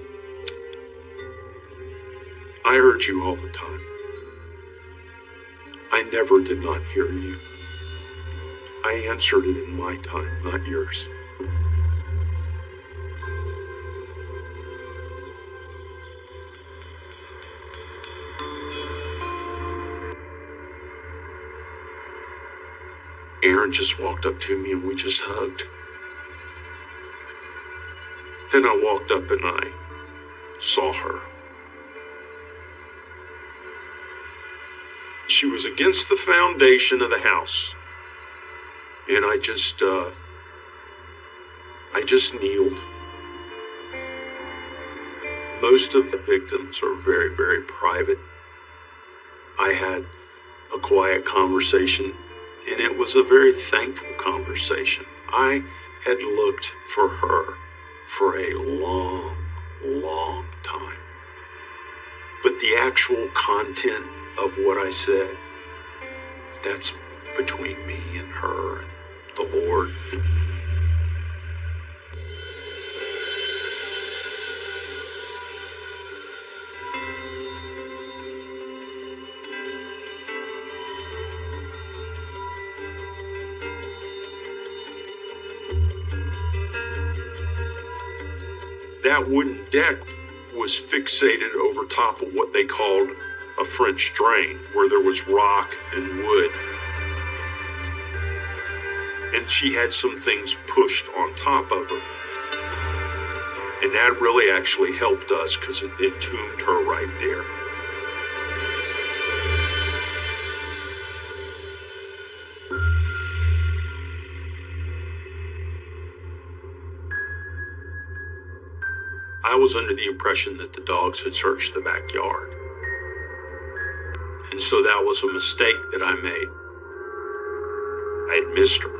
I heard you all the time. I never did not hear you. I answered it in my time, not yours. Aaron just walked up to me and we just hugged. Then I walked up and I saw her. She was against the foundation of the house. And I just kneeled. Most of the victims are very, very private. I had a quiet conversation, and it was a very thankful conversation. I had looked for her for a long, long time. But the actual content of what I said, that's between me and her and the Lord. That wooden deck was fixated over top of what they called a French drain, where there was rock and wood. And she had some things pushed on top of her. And that really actually helped us because it entombed her right there. I was under the impression that the dogs had searched the backyard. And so that was a mistake that I made. I had missed her.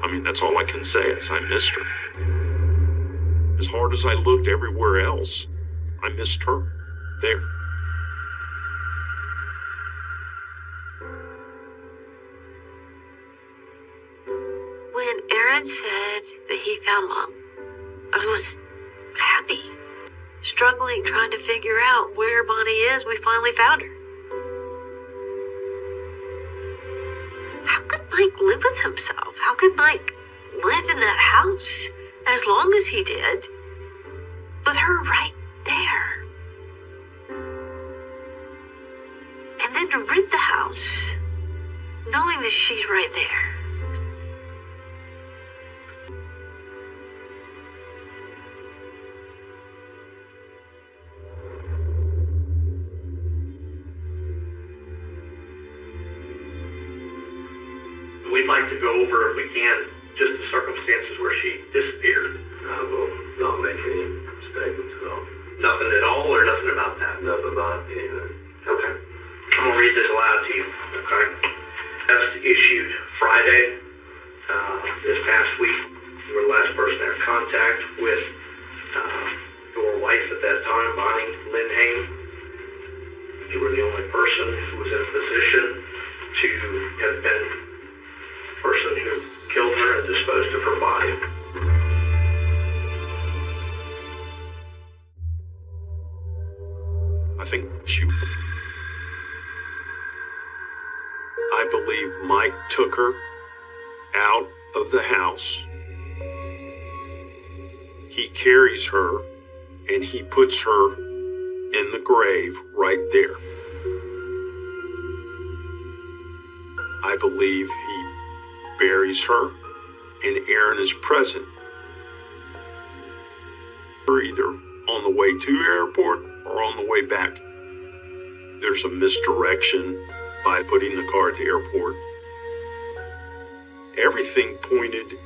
I mean, that's all I can say is I missed her. As hard as I looked everywhere else, I missed her there. When Aaron said that he found Mom, I was happy, struggling, trying to figure out where Bonnie is. We finally found her. How could Mike live with himself? How could Mike live in that house as long as he did with her right there? And then to rent the house knowing that she's right there. We'd like to go over, if we can, just the circumstances where she disappeared. I will not make any statements at all. Nothing at all, or nothing about that? Nothing about anything. Okay. I'm going to read this aloud to you, okay? Test issued Friday, this past week. You were the last person to have contact with your wife at that time, Bonnie Lindheim. You were the only person who was in a position to have been person who killed her and disposed of her body. I believe Mike took her out of the house. He carries her and he puts her in the grave right there. I believe he buries her and Aaron is present. Or either on the way to the airport or on the way back. There's a misdirection by putting the car at the airport. Everything pointed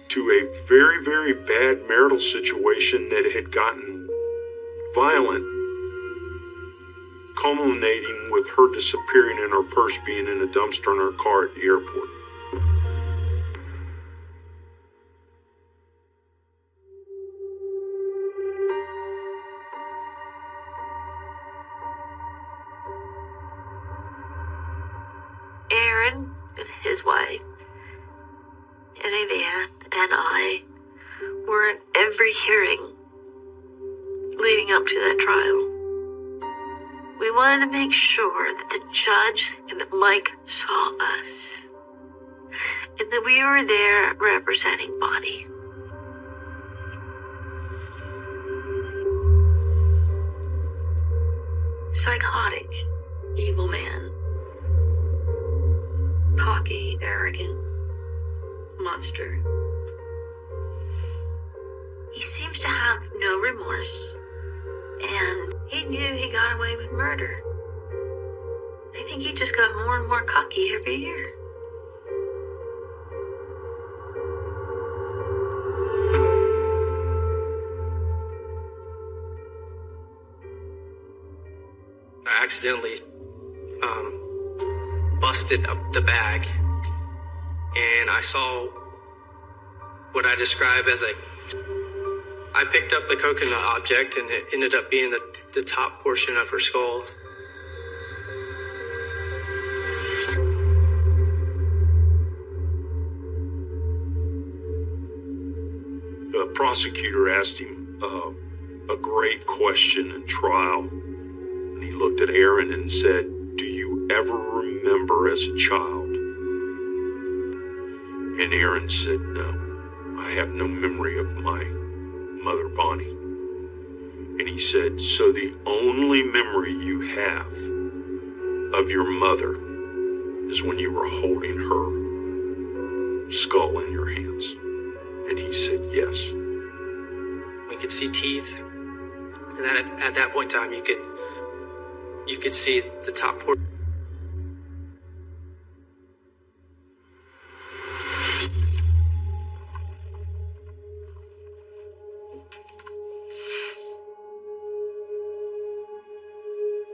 to a very, very bad marital situation that had gotten violent culminating with her disappearing and her purse being in a dumpster in her car at the airport. Aaron and his wife and a van and I were at every hearing leading up to that trial. We wanted to make sure that the judge and that Mike saw us and that we were there representing Bonnie. Psychotic, evil man. Cocky, arrogant monster. He seems to have no remorse, and he knew he got away with murder. I think he just got more and more cocky every year. I accidentally busted up the bag, and I saw what I describe as I picked up the coconut object, and it ended up being the top portion of her skull. The prosecutor asked him a great question in trial. And he looked at Aaron and said, "Do you ever remember as a child?" And Aaron said, "No, I have no memory of my mother, Bonnie." And he said, "So the only memory you have of your mother is when you were holding her skull in your hands?" And he said, "Yes." We could see teeth, and then at that point in time, you could see the top portion.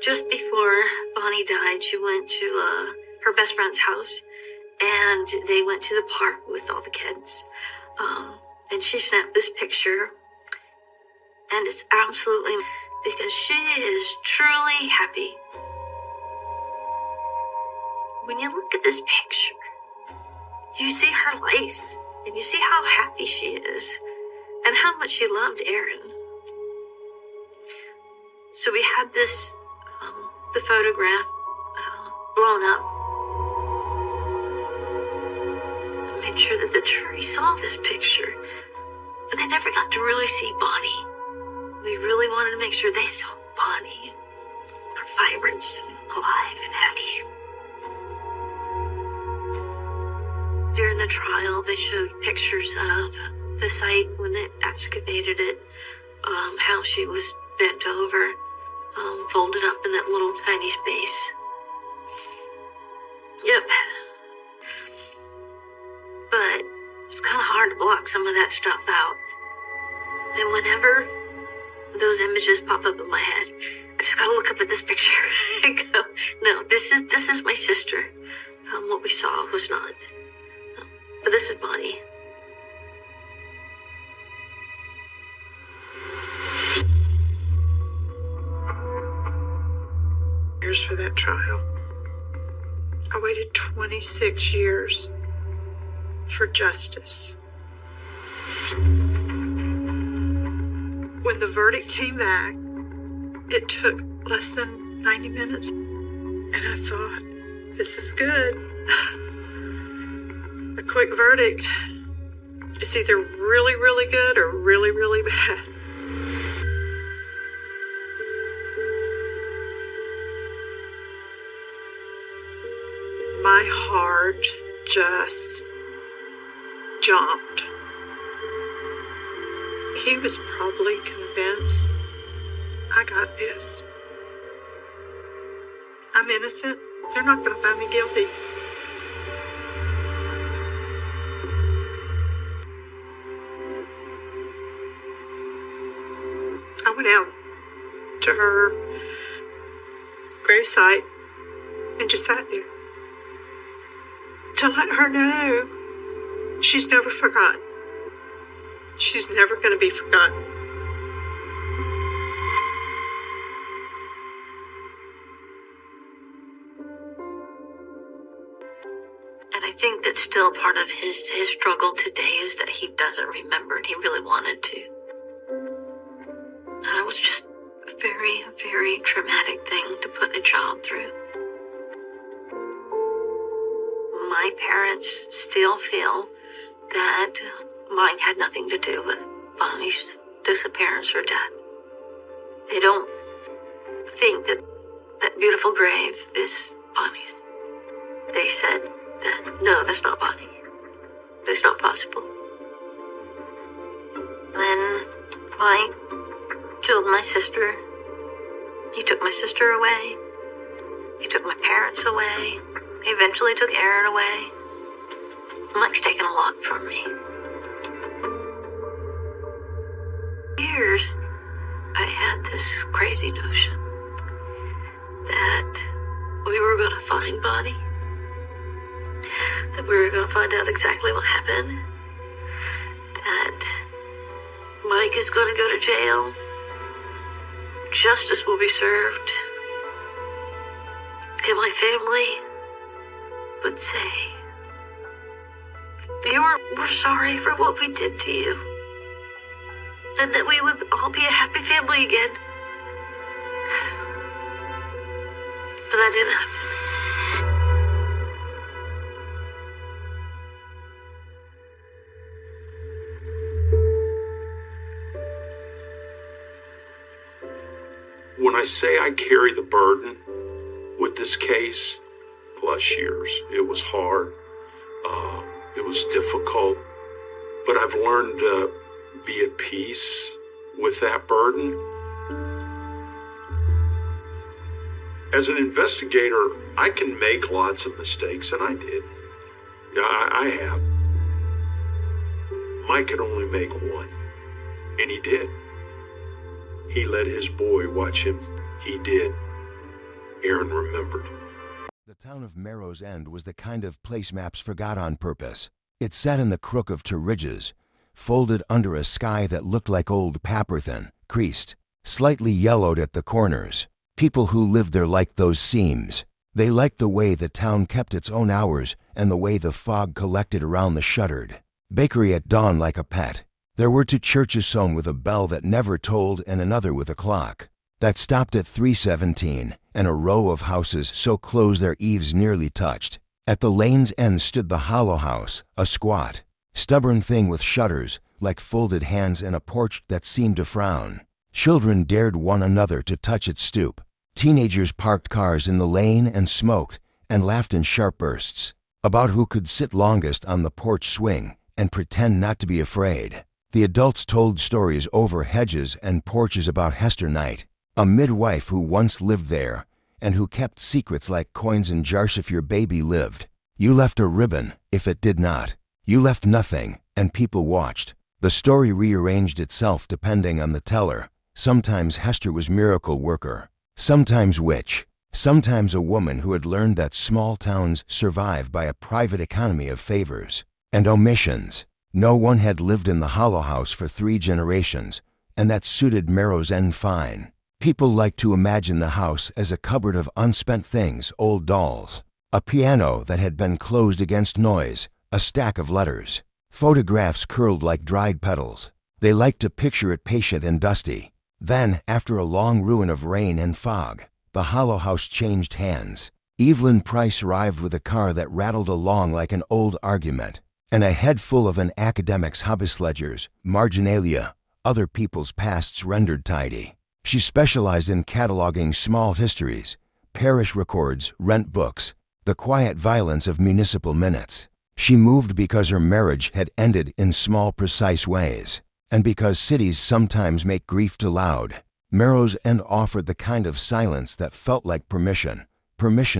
Just before Bonnie died, she went to her best friend's house, and they went to the park with all the kids. And she snapped this picture, and it's absolutely because she is truly happy. When you look at this picture, you see her life, and you see how happy she is, and how much she loved Aaron. So we had this, the photograph blown up. And made sure that the jury saw this picture, but they never got to really see Bonnie. We really wanted to make sure they saw Bonnie, her vibrant, alive, and happy. During the trial, they showed pictures of the site when it excavated it, how she was bent over, folded up in that little tiny space. Yep. But it's kind of hard to block some of that stuff out. And whenever those images pop up in my head, I just gotta look up at this picture and go, no, this is my sister. What we saw was not. But this is Bonnie. Years for that trial. I waited 26 years for justice. When the verdict came back, it took less than 90 minutes. And I thought, this is good. A quick verdict. It's either really, really good or really, really bad. My heart just jumped. He was probably convinced I got this. I'm innocent. They're not going to find me guilty. I went out to her gravesite and just sat there to let her know she's never forgotten. She's never going to be forgotten. And I think that still part of his struggle today is that he doesn't remember, and he really wanted to. And it was just a very, very traumatic thing to put a child through. My parents still feel that Mike had nothing to do with Bonnie's disappearance or death. They don't think that that beautiful grave is Bonnie's. They said that, no, that's not Bonnie. It's not possible. Then Mike killed my sister. He took my sister away. He took my parents away. He eventually took Aaron away. Mike's taken a lot from me. Years, I had this crazy notion that we were going to find Bonnie, that we were going to find out exactly what happened, that Mike is going to go to jail, justice will be served, and my family would say, we're sorry for what we did to you, and that we would all be a happy family again. But that didn't happen. When I say I carry the burden with this case, plus years, it was hard. It was difficult, but I've learned to be at peace with that burden. As an investigator, I can make lots of mistakes, and I did. Yeah, I have. Mike could only make one, and he did. He let his boy watch him. He did. Aaron remembered. The town of Merrow's End was the kind of place maps forgot on purpose. It sat in the crook of two ridges, folded under a sky that looked like old Papperthen, creased, slightly yellowed at the corners. People who lived there liked those seams. They liked the way the town kept its own hours and the way the fog collected around the shuttered bakery at dawn like a pet. There were two churches sewn with a bell that never tolled and another with a clock that stopped at 3:17, and a row of houses so close their eaves nearly touched. At the lane's end stood the Hollow House, a squat, stubborn thing with shutters, like folded hands, and a porch that seemed to frown. Children dared one another to touch its stoop. Teenagers parked cars in the lane and smoked and laughed in sharp bursts about who could sit longest on the porch swing and pretend not to be afraid. The adults told stories over hedges and porches about Hester Knight, a midwife who once lived there and who kept secrets like coins in jars if your baby lived. You left a ribbon if it did not. You left nothing, and people watched. The story rearranged itself depending on the teller. Sometimes Hester was miracle worker, sometimes witch, sometimes a woman who had learned that small towns survive by a private economy of favors and omissions. No one had lived in the Hollow House for 3 generations, and that suited Merrow's End fine. People liked to imagine the house as a cupboard of unspent things, old dolls, a piano that had been closed against noise, a stack of letters, photographs curled like dried petals. They liked to picture it patient and dusty. Then, after a long ruin of rain and fog, the Hollow House changed hands. Evelyn Price arrived with a car that rattled along like an old argument, and a head full of an academic's hobbyist ledgers, marginalia, other people's pasts rendered tidy. She specialized in cataloging small histories, parish records, rent books, the quiet violence of municipal minutes. She moved because her marriage had ended in small, precise ways, and because cities sometimes make grief too loud. Merrow's End offered the kind of silence that felt like permission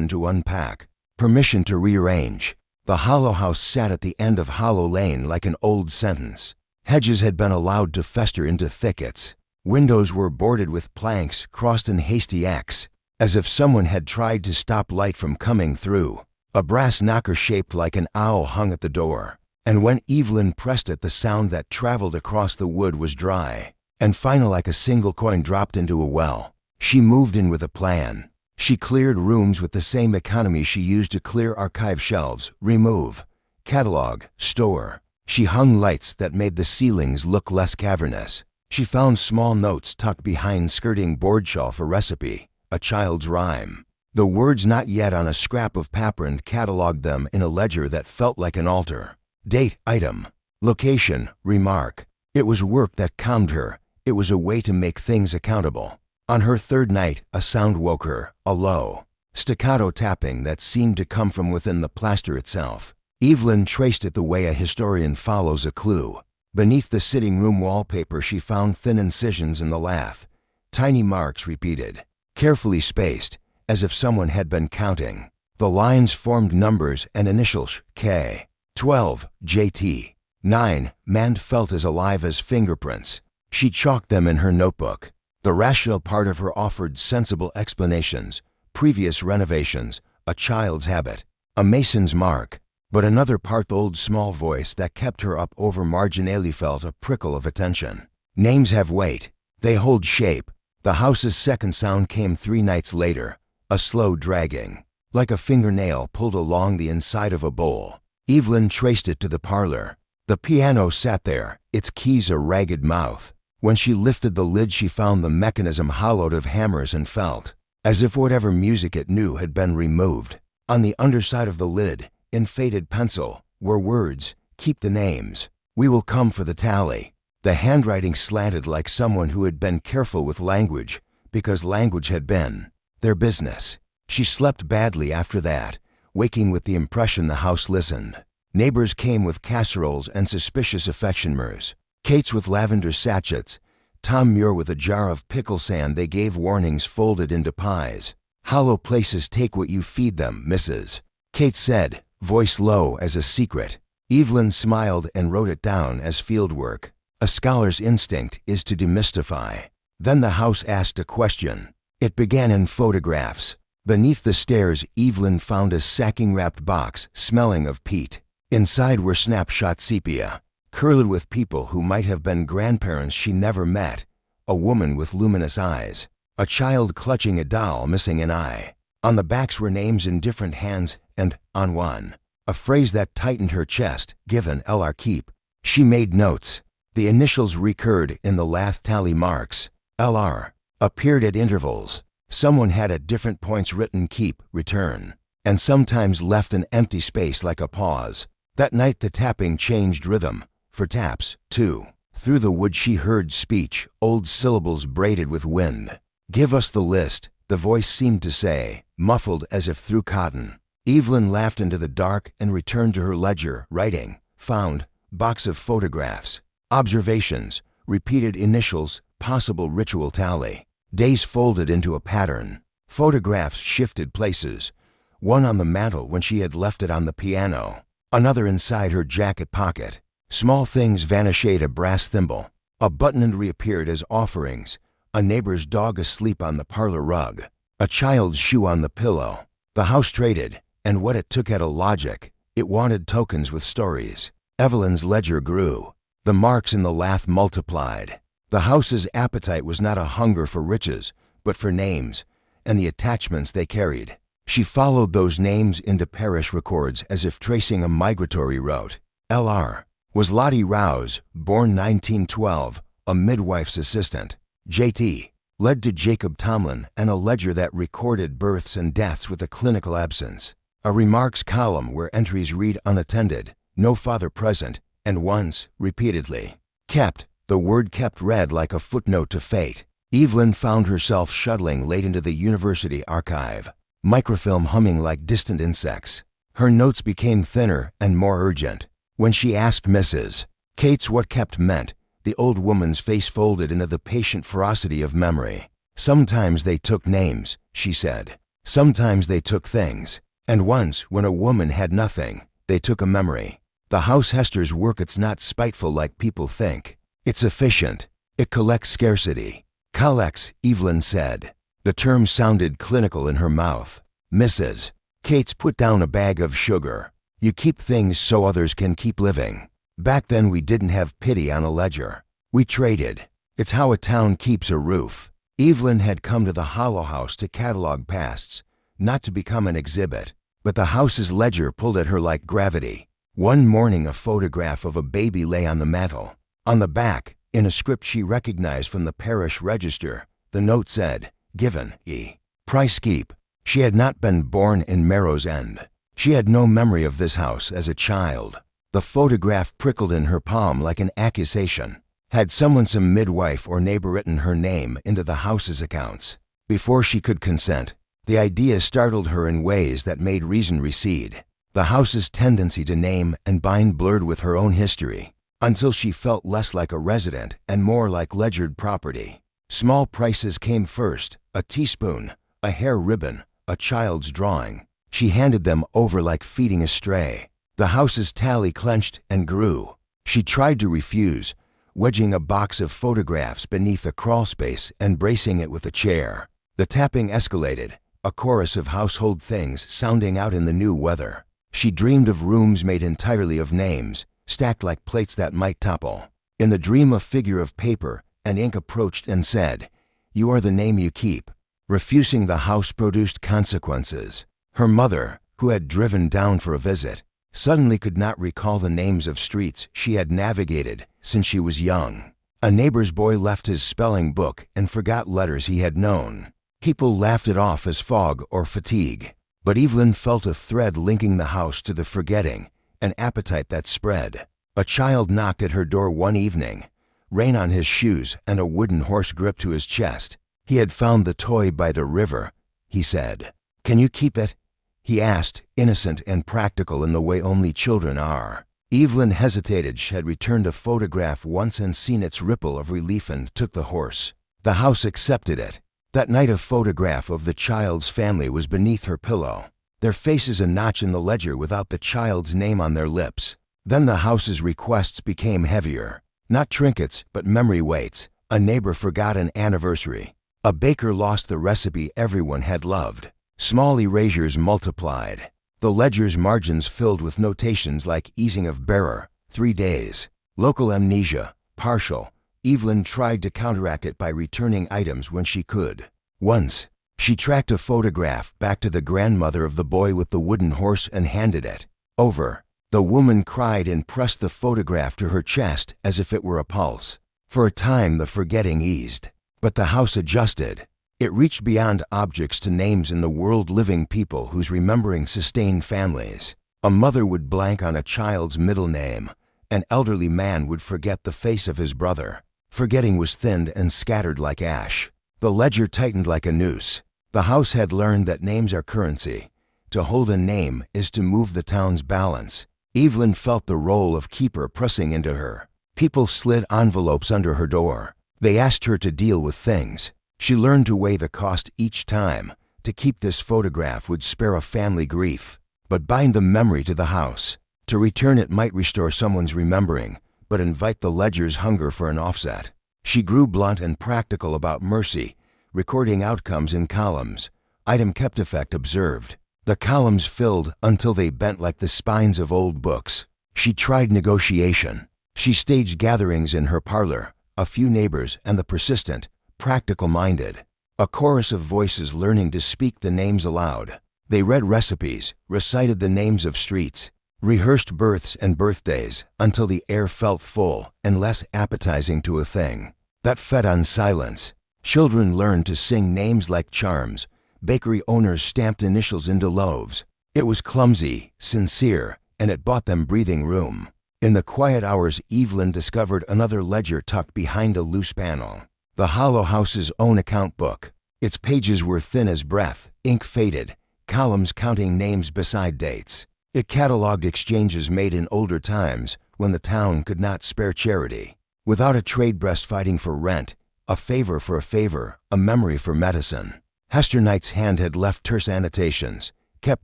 to unpack, permission to rearrange. The Hollow House sat at the end of Hollow Lane like an old sentence. Hedges had been allowed to fester into thickets. Windows were boarded with planks crossed in hasty X. as if someone had tried to stop light from coming through. A brass knocker shaped like an owl hung at the door, and when Evelyn pressed it, the sound that traveled across the wood was dry, and final like a single coin dropped into a well. She moved in with a plan. She cleared rooms with the same economy she used to clear archive shelves, remove, catalog, store. She hung lights that made the ceilings look less cavernous. She found small notes tucked behind skirting board shelf, a recipe, a child's rhyme. The words not yet on a scrap of paper, and cataloged them in a ledger that felt like an altar. Date, item, location, remark. It was work that calmed her. It was a way to make things accountable. On her third night, a sound woke her, a low, staccato tapping that seemed to come from within the plaster itself. Evelyn traced it the way a historian follows a clue. Beneath the sitting room wallpaper, she found thin incisions in the lath, tiny marks repeated, carefully spaced, as if someone had been counting. The lines formed numbers and initials: K. 12, JT. 9, man felt as alive as fingerprints. She chalked them in her notebook. The rational part of her offered sensible explanations: previous renovations, a child's habit, a mason's mark. But another part, the old small voice that kept her up over marginally, felt a prickle of attention. Names have weight. They hold shape. The house's second sound came 3 nights later, a slow dragging, like a fingernail pulled along the inside of a bowl. Evelyn traced it to the parlor. The piano sat there, its keys a ragged mouth. When she lifted the lid, she found the mechanism hollowed of hammers and felt, as if whatever music it knew had been removed. On the underside of the lid, in faded pencil, were words: keep the names. We will come for the tally. The handwriting slanted like someone who had been careful with language, because language had been their business. She slept badly after that, waking with the impression the house listened. Neighbors came with casseroles and suspicious affectionates. Kate's with lavender sachets, Tom Muir with a jar of pickle sand. They gave warnings folded into pies. Hollow places take what you feed them, Mrs. Kate said, voice low as a secret. Evelyn smiled and wrote it down as fieldwork. A scholar's instinct is to demystify. Then the house asked a question. It began in photographs. Beneath the stairs, Evelyn found a sacking-wrapped box smelling of peat. Inside were snapshot sepia, curled with people who might have been grandparents she never met. A woman with luminous eyes, a child clutching a doll missing an eye. On the backs were names in different hands, and, on one, a phrase that tightened her chest, given LR keep. She made notes. The initials recurred in the lath tally marks. LR appeared at intervals. Someone had at different points written keep, return, and sometimes left an empty space like a pause. That night the tapping changed rhythm. For taps, too. Through the wood she heard speech, old syllables braided with wind. Give us the list, the voice seemed to say, muffled as if through cotton. Evelyn laughed into the dark and returned to her ledger, writing, found, box of photographs, observations, repeated initials, possible ritual tally. Days folded into a pattern. Photographs shifted places. One on the mantel when she had left it on the piano. Another inside her jacket pocket. Small things vanished: a brass thimble, a button, and reappeared as offerings. A neighbor's dog asleep on the parlor rug. A child's shoe on the pillow. The house traded, and what it took had a logic. It wanted tokens with stories. Evelyn's ledger grew. The marks in the lath multiplied. The house's appetite was not a hunger for riches, but for names, and the attachments they carried. She followed those names into parish records as if tracing a migratory route. L.R. was Lottie Rouse, born 1912, a midwife's assistant. J.T. led to Jacob Tomlin and a ledger that recorded births and deaths with a clinical absence. A remarks column where entries read unattended, no father present, and once, repeatedly. Kept. The word kept read like a footnote to fate. Evelyn found herself shuttling late into the university archive, microfilm humming like distant insects. Her notes became thinner and more urgent. When she asked Mrs. Kate's what kept meant, the old woman's face folded into the patient ferocity of memory. Sometimes they took names, she said. Sometimes they took things. And once, when a woman had nothing, they took a memory. The house Hester's work, it's not spiteful like people think. It's efficient. It collects scarcity. Collects, Evelyn said. The term sounded clinical in her mouth. Mrs. Cates put down a bag of sugar. You keep things so others can keep living. Back then we didn't have pity on a ledger. We traded. It's how a town keeps a roof. Evelyn had come to the Hollow House to catalog pasts, not to become an exhibit. But the house's ledger pulled at her like gravity. One morning a photograph of a baby lay on the mantel. On the back, in a script she recognized from the parish register, the note said, "Given, E. Price keep." She had not been born in Merrow's End. She had no memory of this house as a child. The photograph prickled in her palm like an accusation. Had some midwife or neighbor written her name into the house's accounts? Before she could consent, the idea startled her in ways that made reason recede. The house's tendency to name and bind blurred with her own history, until she felt less like a resident and more like ledgered property. Small prices came first: a teaspoon, a hair ribbon, a child's drawing. She handed them over like feeding a stray. The house's tally clenched and grew. She tried to refuse, wedging a box of photographs beneath a crawlspace and bracing it with a chair. The tapping escalated, a chorus of household things sounding out in the new weather. She dreamed of rooms made entirely of names, stacked like plates that might topple. In the dream a figure of paper and ink approached and said, "You are the name you keep." Refusing the house produced consequences. Her mother, who had driven down for a visit, suddenly could not recall the names of streets she had navigated since she was young. A neighbor's boy left his spelling book and forgot letters he had known. People laughed it off as fog or fatigue. But Evelyn felt a thread linking the house to the forgetting, an appetite that spread. A child knocked at her door one evening, rain on his shoes and a wooden horse gripped to his chest. He had found the toy by the river, he said. "Can you keep it?" he asked, innocent and practical in the way only children are. Evelyn hesitated. She had returned a photograph once and seen its ripple of relief and took the horse. The house accepted it. That night a photograph of the child's family was beneath her pillow, their faces a notch in the ledger without the child's name on their lips. Then the house's requests became heavier. Not trinkets, but memory weights. A neighbor forgot an anniversary. A baker lost the recipe everyone had loved. Small erasures multiplied. The ledger's margins filled with notations like easing of bearer, 3 days. Local amnesia, partial. Evelyn tried to counteract it by returning items when she could. Once, she tracked a photograph back to the grandmother of the boy with the wooden horse and handed it over. The woman cried and pressed the photograph to her chest as if it were a pulse. For a time the forgetting eased, but the house adjusted. It reached beyond objects to names in the world, living people whose remembering sustained families. A mother would blank on a child's middle name. An elderly man would forget the face of his brother. Forgetting was thinned and scattered like ash. The ledger tightened like a noose. The house had learned that names are currency. To hold a name is to move the town's balance. Evelyn felt the role of keeper pressing into her. People slid envelopes under her door. They asked her to deal with things. She learned to weigh the cost each time. To keep this photograph would spare a family grief, but bind the memory to the house. To return it might restore someone's remembering, but invite the ledger's hunger for an offset. She grew blunt and practical about mercy, recording outcomes in columns. Item kept effect observed. The columns filled until they bent like the spines of old books. She tried negotiation. She staged gatherings in her parlor, a few neighbors and the persistent, practical-minded. A chorus of voices learning to speak the names aloud. They read recipes, recited the names of streets, rehearsed births and birthdays until the air felt full and less appetizing to a thing that fed on silence. Children learned to sing names like charms. Bakery owners stamped initials into loaves. It was clumsy, sincere, and it bought them breathing room. In the quiet hours, Evelyn discovered another ledger tucked behind a loose panel. The Hollow House's own account book. Its pages were thin as breath, ink faded, columns counting names beside dates. It cataloged exchanges made in older times when the town could not spare charity. Without a trade breast fighting for rent, a favor for a favor, a memory for medicine. Hester Knight's hand had left terse annotations, kept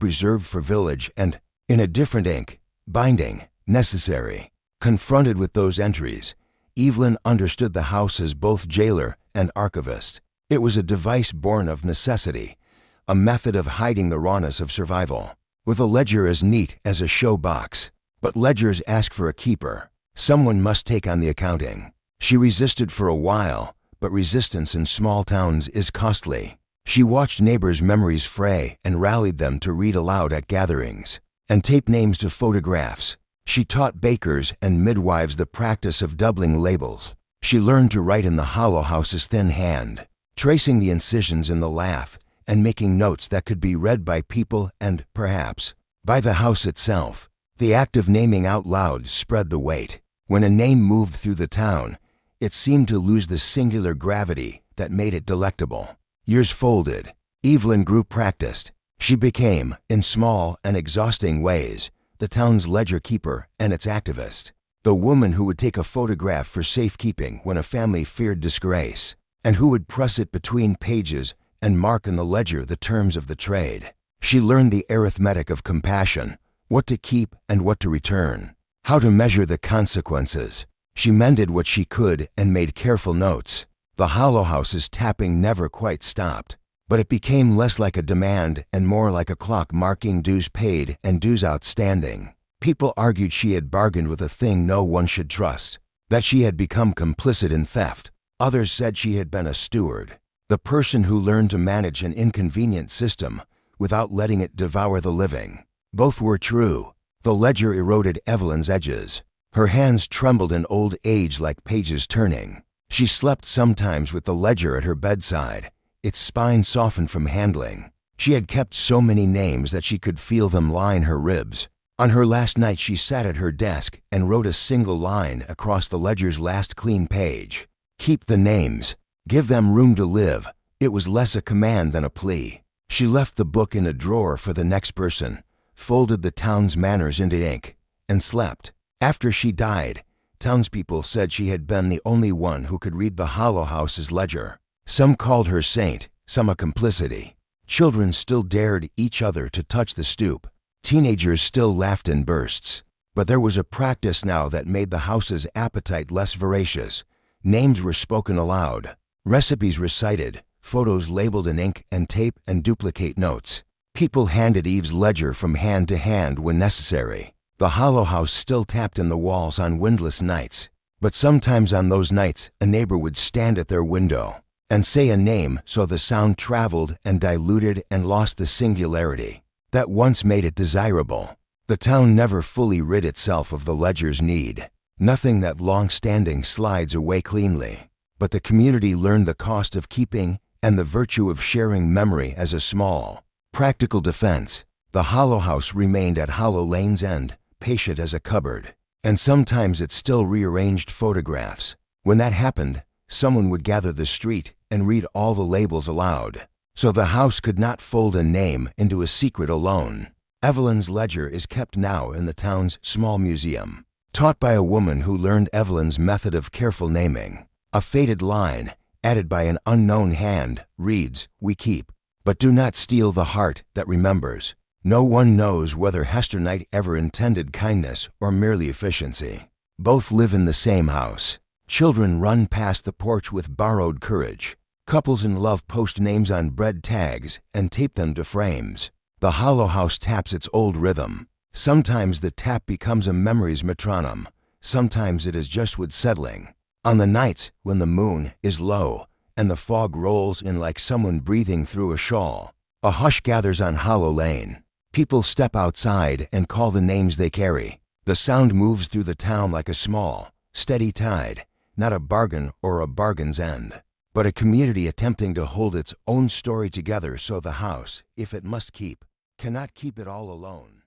reserved for village and, in a different ink, binding, necessary. Confronted with those entries, Evelyn understood the house as both jailer and archivist. It was a device born of necessity, a method of hiding the rawness of survival. With a ledger as neat as a show box. But ledgers ask for a keeper. Someone must take on the accounting. She resisted for a while, but resistance in small towns is costly. She watched neighbors' memories fray and rallied them to read aloud at gatherings, and tape names to photographs. She taught bakers and midwives the practice of doubling labels. She learned to write in the hollow house's thin hand, tracing the incisions in the lath and making notes that could be read by people and, perhaps, by the house itself. The act of naming out loud spread the weight. When a name moved through the town, it seemed to lose the singular gravity that made it delectable. Years folded. Evelyn grew practiced. She became, in small and exhausting ways, the town's ledger keeper and its activist. The woman who would take a photograph for safekeeping when a family feared disgrace, and who would press it between pages and mark in the ledger the terms of the trade. She learned the arithmetic of compassion, what to keep and what to return, how to measure the consequences. She mended what she could and made careful notes. The hollow house's tapping never quite stopped, but it became less like a demand and more like a clock marking dues paid and dues outstanding. People argued she had bargained with a thing no one should trust, that she had become complicit in theft. Others said she had been a steward, the person who learned to manage an inconvenient system without letting it devour the living. Both were true. The ledger eroded Evelyn's edges. Her hands trembled in old age like pages turning. She slept sometimes with the ledger at her bedside, its spine softened from handling. She had kept so many names that she could feel them line her ribs. On her last night she sat at her desk and wrote a single line across the ledger's last clean page. Keep the names. Give them room to live. It was less a command than a plea. She left the book in a drawer for the next person, folded the town's manners into ink, and slept. After she died, townspeople said she had been the only one who could read the hollow house's ledger. Some called her saint, some a complicity. Children still dared each other to touch the stoop. Teenagers still laughed in bursts. But there was a practice now that made the house's appetite less voracious. Names were spoken aloud, recipes recited, photos labeled in ink and tape and duplicate notes. People handed Eve's ledger from hand to hand when necessary. The hollow house still tapped in the walls on windless nights, but sometimes on those nights a neighbor would stand at their window and say a name so the sound traveled and diluted and lost the singularity that once made it desirable. The town never fully rid itself of the ledger's need. Nothing that long-standing slides away cleanly, but the community learned the cost of keeping and the virtue of sharing memory as a small, practical defense. The hollow house remained at Hollow Lane's end, patient as a cupboard, and sometimes it still rearranged photographs. When that happened, someone would gather the street and read all the labels aloud, so the house could not fold a name into a secret alone. Evelyn's ledger is kept now in the town's small museum, taught by a woman who learned Evelyn's method of careful naming. A faded line, added by an unknown hand, reads, "We keep, but do not steal the heart that remembers." No one knows whether Hester Knight ever intended kindness or merely efficiency. Both live in the same house. Children run past the porch with borrowed courage. Couples in love post names on bread tags and tape them to frames. The hollow house taps its old rhythm. Sometimes the tap becomes a memory's metronome. Sometimes it is just wood settling. On the nights when the moon is low and the fog rolls in like someone breathing through a shawl, a hush gathers on Hollow Lane. People step outside and call the names they carry. The sound moves through the town like a small, steady tide, not a bargain or a bargain's end, but a community attempting to hold its own story together so the house, if it must keep, cannot keep it all alone.